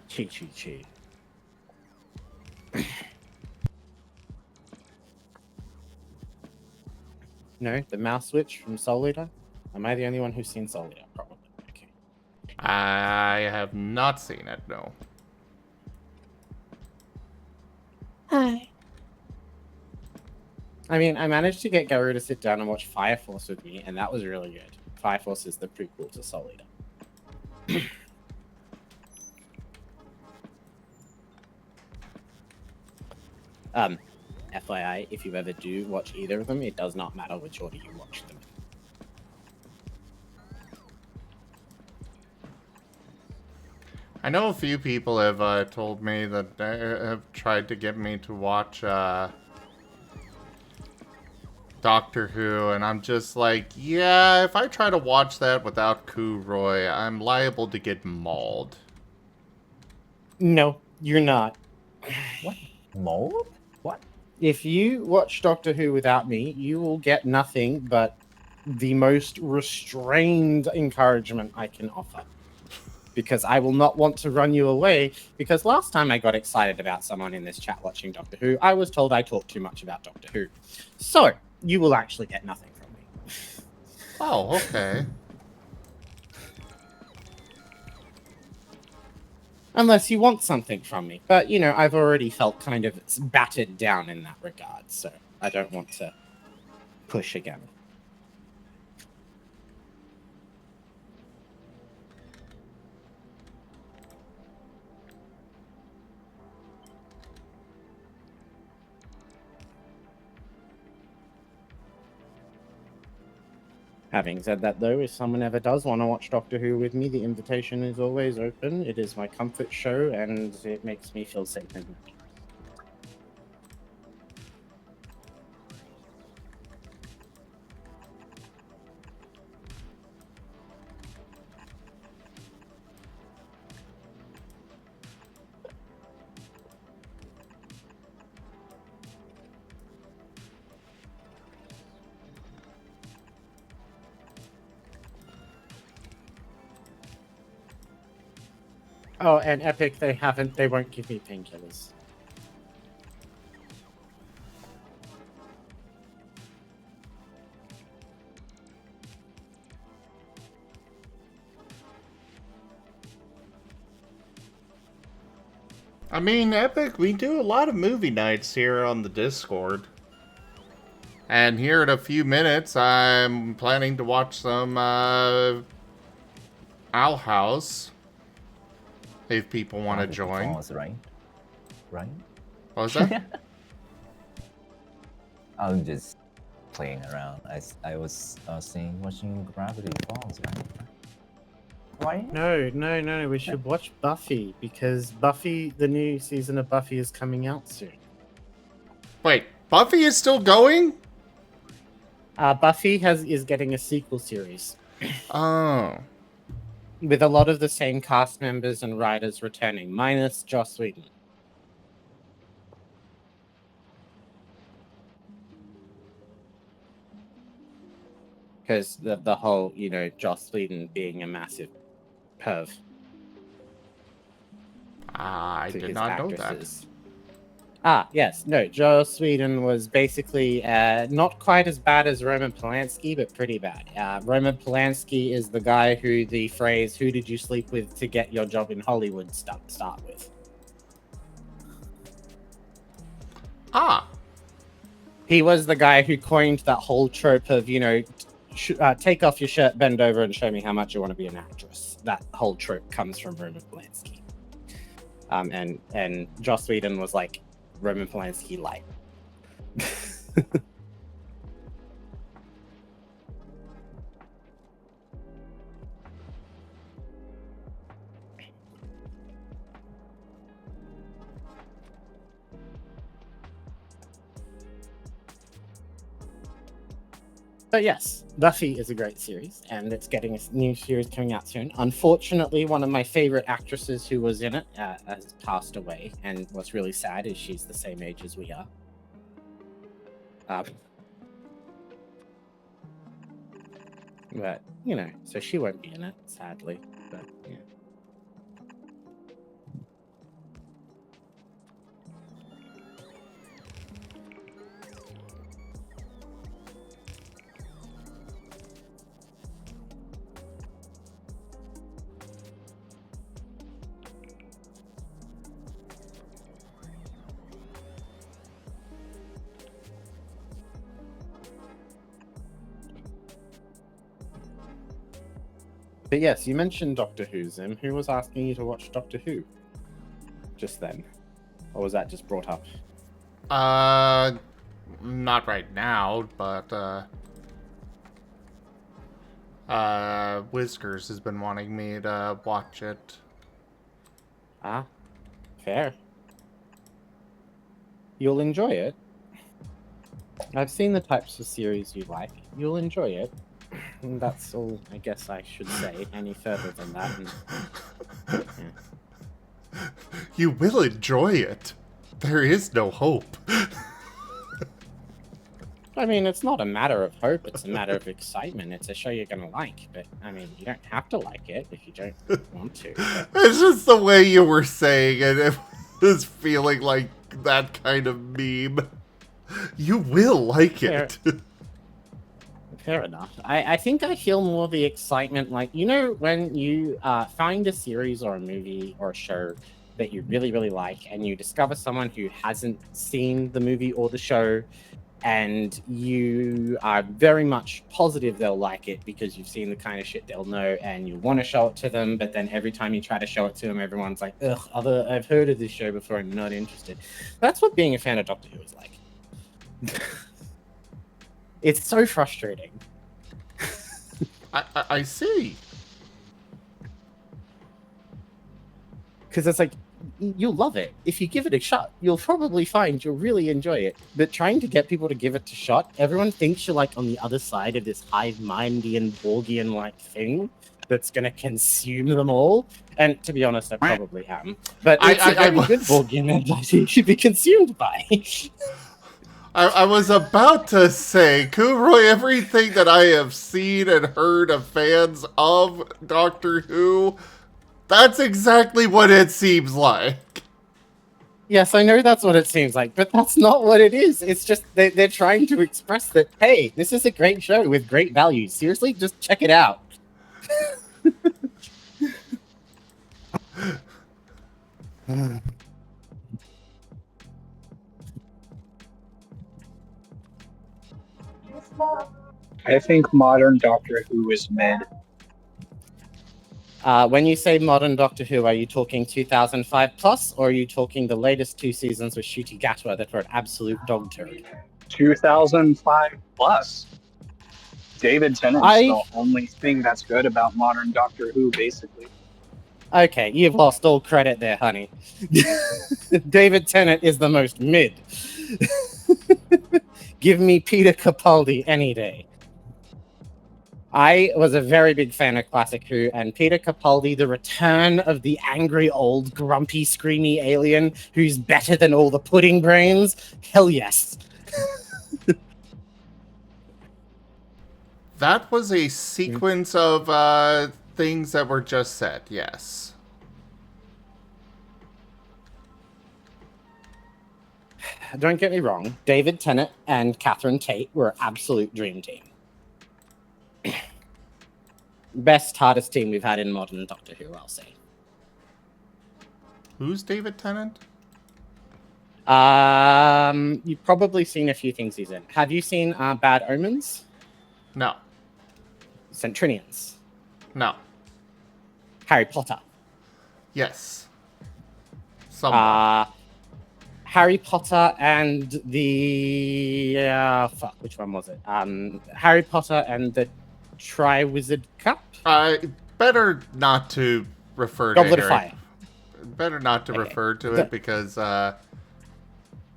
chi chi chi. No, the mouse switch from Soul Eater? Am I the only one who's seen Soul Eater? Probably. Okay. I have not seen it, no. Hi. I mean, I managed to get Garu to sit down and watch Fire Force with me, and that was really good. Fire Force is the prequel to Soul Eater. FYI, if you ever do watch either of them, it does not matter which order you watch them in. I know a few people have told me that they have tried to get me to watch Doctor Who, and I'm just like, yeah, if I try to watch that without Roy, I'm liable to get mauled. No, you're not. What? Mold? What? If you watch Doctor Who without me, you will get nothing but the most restrained encouragement I can offer. Because I will not want to run you away, because last time I got excited about someone in this chat watching Doctor Who, I was told I talked too much about Doctor Who. So, you will actually get nothing from me. Oh, okay. Unless you want something from me. But, you know, I've already felt kind of battered down in that regard, so I don't want to push again. Having said that, though, if someone ever does want to watch Doctor Who with me, the invitation is always open. It is my comfort show, and it makes me feel safe and happy. Oh, and Epic, they won't give me painkillers. I mean, Epic, we do a lot of movie nights here on the Discord. And here in a few minutes, I'm planning to watch some Owl House. If people want to join. Falls, right? Right? What was that? I'm just playing around. I was watching Gravity Falls, right? Right? No. We should watch Buffy because the new season of Buffy is coming out soon. Wait, Buffy is still going? Buffy is getting a sequel series Oh. with a lot of the same cast members and writers returning, minus Joss Whedon. Because the whole, Joss Whedon being a massive perv. I to did his not know actresses. Yes. No, Joss Whedon was basically not quite as bad as Roman Polanski, but pretty bad. Roman Polanski is the guy who the phrase, "Who did you sleep with to get your job in Hollywood?" start with. He was the guy who coined that whole trope of, take off your shirt, bend over, and show me how much you want to be an actress. That whole trope comes from Roman Polanski. And Joss Whedon was like Roman Polanski light. But yes, Buffy is a great series, and it's getting a new series coming out soon. Unfortunately, one of my favorite actresses who was in it has passed away, and what's really sad is she's the same age as we are. But, so she won't be in it, sadly. But, yeah. But yes, you mentioned Doctor Who, Zim. Who was asking you to watch Doctor Who just then? Or was that just brought up? Not right now, but, Whiskers has been wanting me to watch it. Fair. You'll enjoy it. I've seen the types of series you like. You'll enjoy it. And that's all I guess I should say. Any further than that. You will enjoy it. There is no hope. I mean, it's not a matter of hope, it's a matter of excitement. It's a show you're gonna like, but I mean, you don't have to like it if you don't want to. But... It's just the way you were saying it. It was feeling like that kind of meme. You will like it. Fair enough. I think I feel more the excitement, like, when you find a series or a movie or a show that you really, really like, and you discover someone who hasn't seen the movie or the show, and you are very much positive they'll like it because you've seen the kind of shit they'll know, and you want to show it to them, but then every time you try to show it to them, everyone's like, ugh, I've heard of this show before, I'm not interested. That's what being a fan of Doctor Who is like. It's so frustrating. I see. Because it's like, you'll love it. If you give it a shot, you'll probably find you'll really enjoy it. But trying to get people to give it a shot, everyone thinks you're like on the other side of this hive-mindian, Borgian-like thing that's going to consume them all. And to be honest, I probably am. But it's a very good Borgian mentality you should be consumed by. I was about to say, Kuroy, everything that I have seen and heard of fans of Doctor Who, that's exactly what it seems like. Yes, I know that's what it seems like, but that's not what it is. It's just they're trying to express that, hey, this is a great show with great values. Seriously, just check it out. I think modern Doctor Who is mid. When you say modern Doctor Who, are you talking 2005 plus, or are you talking the latest 2 seasons with Ncuti Gatwa that were an absolute dog turd? 2005 plus. David Tennant's the only thing that's good about modern Doctor Who, basically. Okay, you've lost all credit there, honey. David Tennant is the most mid. Give me Peter Capaldi any day. I was a very big fan of Classic Who, and Peter Capaldi, the return of the angry, old, grumpy, screamy alien who's better than all the pudding brains. Hell yes. That was a sequence of things that were just said, yes. Don't get me wrong, David Tennant and Catherine Tate were an absolute dream team. Best, hardest team we've had in modern Doctor Who, I'll say. Who's David Tennant? You've probably seen a few things he's in. Have you seen Bad Omens? No. Centurions? No. Harry Potter? Yes. Somewhat. Harry Potter and the... which one was it? Harry Potter and the Triwizard Cup? Better not to refer Goblet to of Harry. Fire. Better not to refer to it because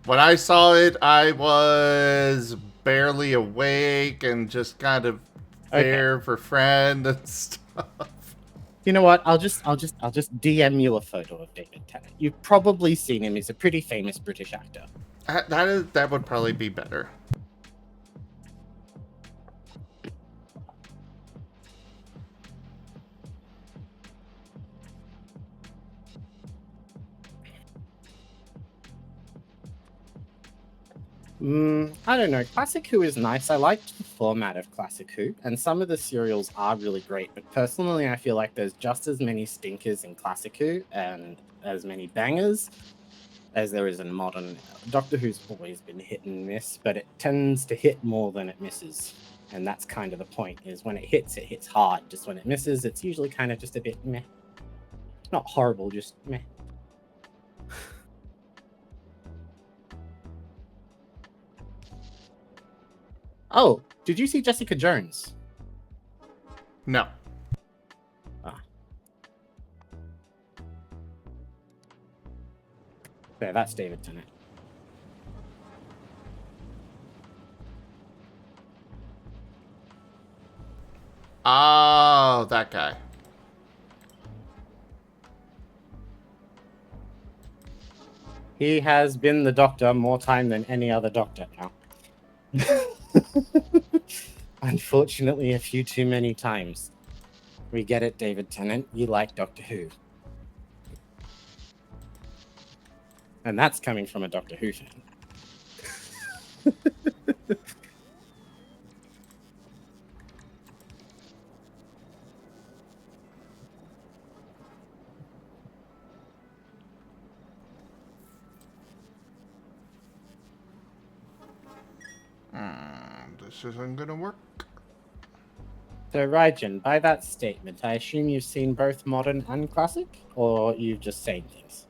when I saw it, I was barely awake and just kind of there for friend and stuff. You know what? I'll just DM you a photo of David Tennant. You've probably seen him. He's a pretty famous British actor. That would probably be better. I don't know. Classic Who is nice. I liked the format of Classic Who, and some of the serials are really great. But personally, I feel like there's just as many stinkers in Classic Who and as many bangers as there is in modern. Doctor Who's always been hit and miss, but it tends to hit more than it misses. And that's kind of the point, is when it hits hard. Just when it misses, it's usually kind of just a bit meh. Not horrible, just meh. Oh, did you see Jessica Jones? No. There, that's David Tennant. Oh, that guy. He has been the Doctor more time than any other Doctor now. Unfortunately, a few too many times. We get it, David Tennant. You like Doctor Who. And that's coming from a Doctor Who fan. This isn't gonna work. So, Raijin, by that statement, I assume you've seen both modern and classic, or you've just saying things?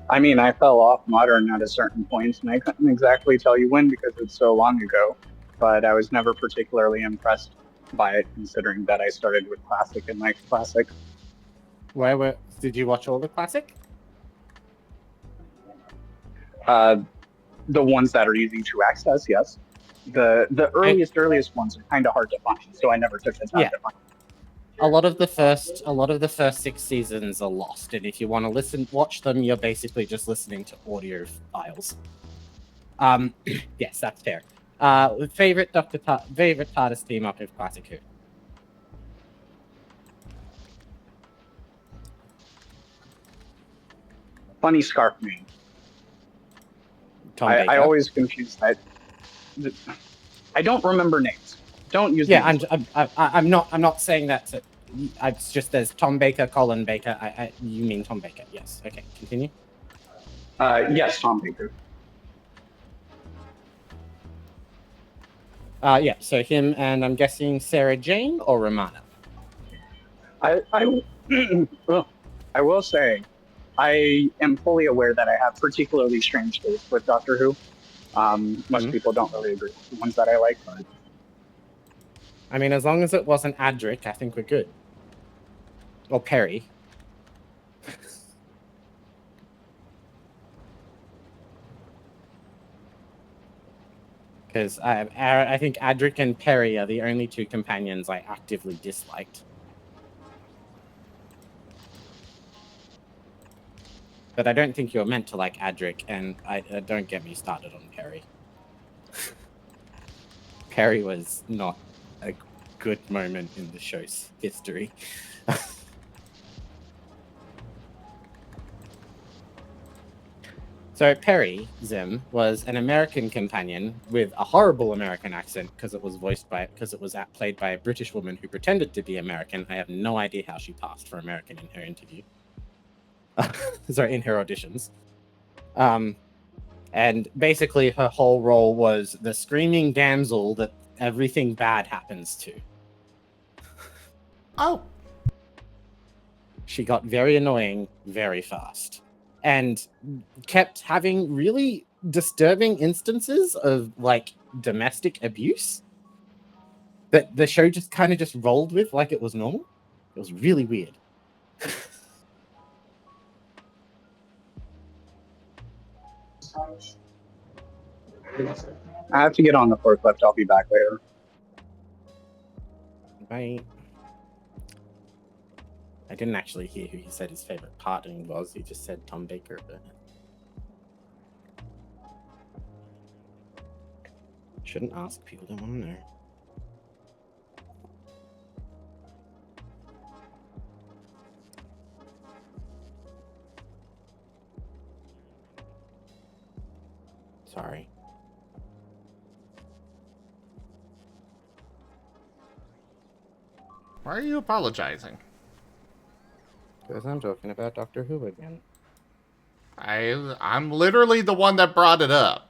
I mean, I fell off modern at a certain point, and I couldn't exactly tell you when because it's so long ago, but I was never particularly impressed by it, considering that I started with classic and liked classic. Did you watch all the classic? The ones that are easy to access, yes. The earliest ones are kind of hard to find, so I never took the time to find. A lot of the first 6 seasons are lost, and if you want to watch them, you're basically just listening to audio files. Yes, that's fair. Favorite TARDIS team up of Classic Who? Funny scarf name. Tom Baker. I always confuse that. I don't remember names. Don't use. Yeah, names. I'm not saying that. It's just there's Tom Baker, Colin Baker. You mean Tom Baker? Yes. Okay. Continue. Yes, Tom Baker. Yeah. So him, and I'm guessing Sarah Jane or Romana. I, well, I will say, I am fully aware that I have particularly strange taste with Doctor Who. Most people don't really agree with the ones that I like, but I mean, as long as it wasn't Adric, I think we're good. Or Perry. Because I think Adric and Perry are the only two companions I actively disliked. But I don't think you're meant to like Adric, and don't get me started on Perry. Perry was not a good moment in the show's history. So Perry Zim was an American companion with a horrible American accent because it was played by a British woman who pretended to be American. I have no idea how she passed for American in her interview. Sorry, in her auditions. And basically her whole role was the screaming damsel that everything bad happens to. Oh, She got very annoying very fast and kept having really disturbing instances of like domestic abuse that the show just kind of just rolled with like it was normal. It was really weird. I have to get on the forklift. I'll be back later. Bye. I didn't actually hear who he said his favorite parting was. He just said Tom Baker, but shouldn't ask. People don't want to know. Sorry. why are you apologizing? Because I'm talking about Doctor Who again. I'm literally the one that brought it up.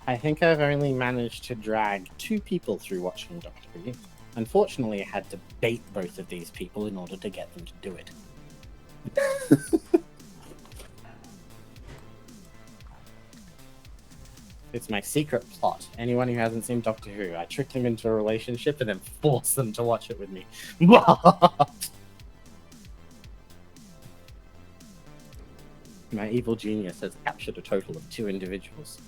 I think I've only managed to drag 2 people through watching Doctor Who. Unfortunately, I had to bait both of these people in order to get them to do it. It's my secret plot. Anyone who hasn't seen Doctor Who, I trick them into a relationship and then force them to watch it with me. My evil genius has captured a total of 2 individuals.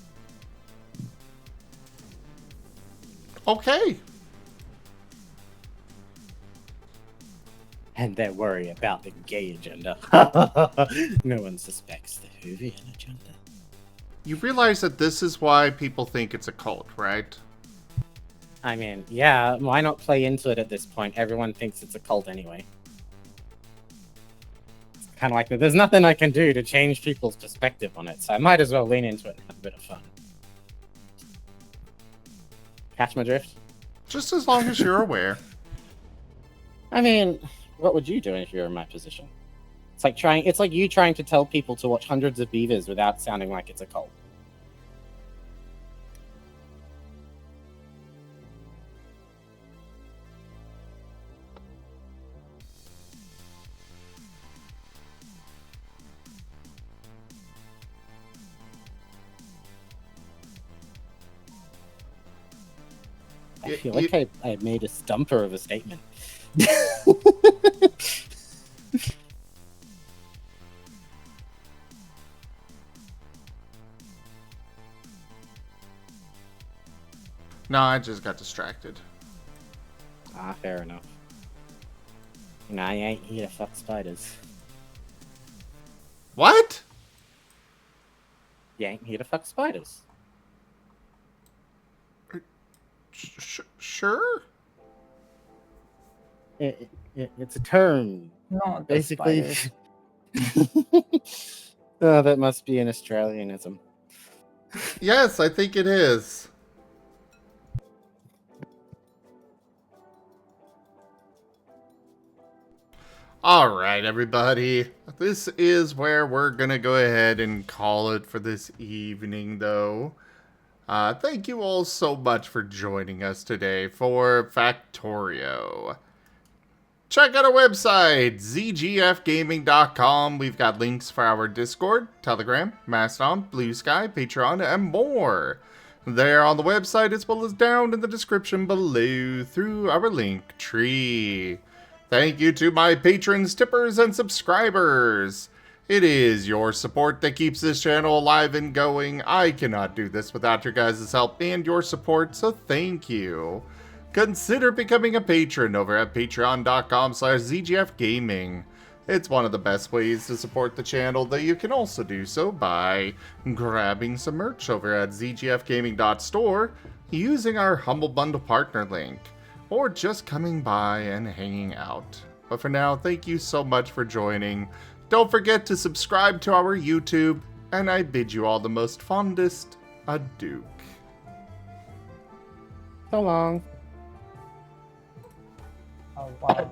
Okay. And they're worried about the gay agenda. No one suspects the Whovian agenda. You realize that this is why people think it's a cult, right? I mean, yeah, why not play into it at this point? Everyone thinks it's a cult anyway. It's kind of like, there's nothing I can do to change people's perspective on it, so I might as well lean into it and have a bit of fun. Catch my drift? Just as long as you're aware. I mean, what would you do if you were in my position? It's like you trying to tell people to watch Hundreds of Beavers without sounding like it's a cult. I feel like I made a stumper of a statement. No, I just got distracted. Ah, fair enough. And I ain't here to fuck spiders. What? You ain't here to fuck spiders. Sure? It's a term. No, Basically. Oh, that must be an Australianism. Yes, I think it is. All right, everybody. This is where we're going to go ahead and call it for this evening, though. Thank you all so much for joining us today for Factorio. Check out our website, zgfgaming.com. We've got links for our Discord, Telegram, Mastodon, Blue Sky, Patreon, and more. There on the website, as well as down in the description below through our link tree. Thank you to my patrons, tippers, and subscribers. It is your support that keeps this channel alive and going. I cannot do this without your guys' help and your support, so thank you. Consider becoming a patron over at patreon.com/zgfgaming. It's one of the best ways to support the channel, though you can also do so by grabbing some merch over at zgfgaming.store using our Humble Bundle partner link, or just coming by and hanging out. But for now, thank you so much for joining. Don't forget to subscribe to our YouTube, and I bid you all the most fondest adieu. So long. Oh, wow.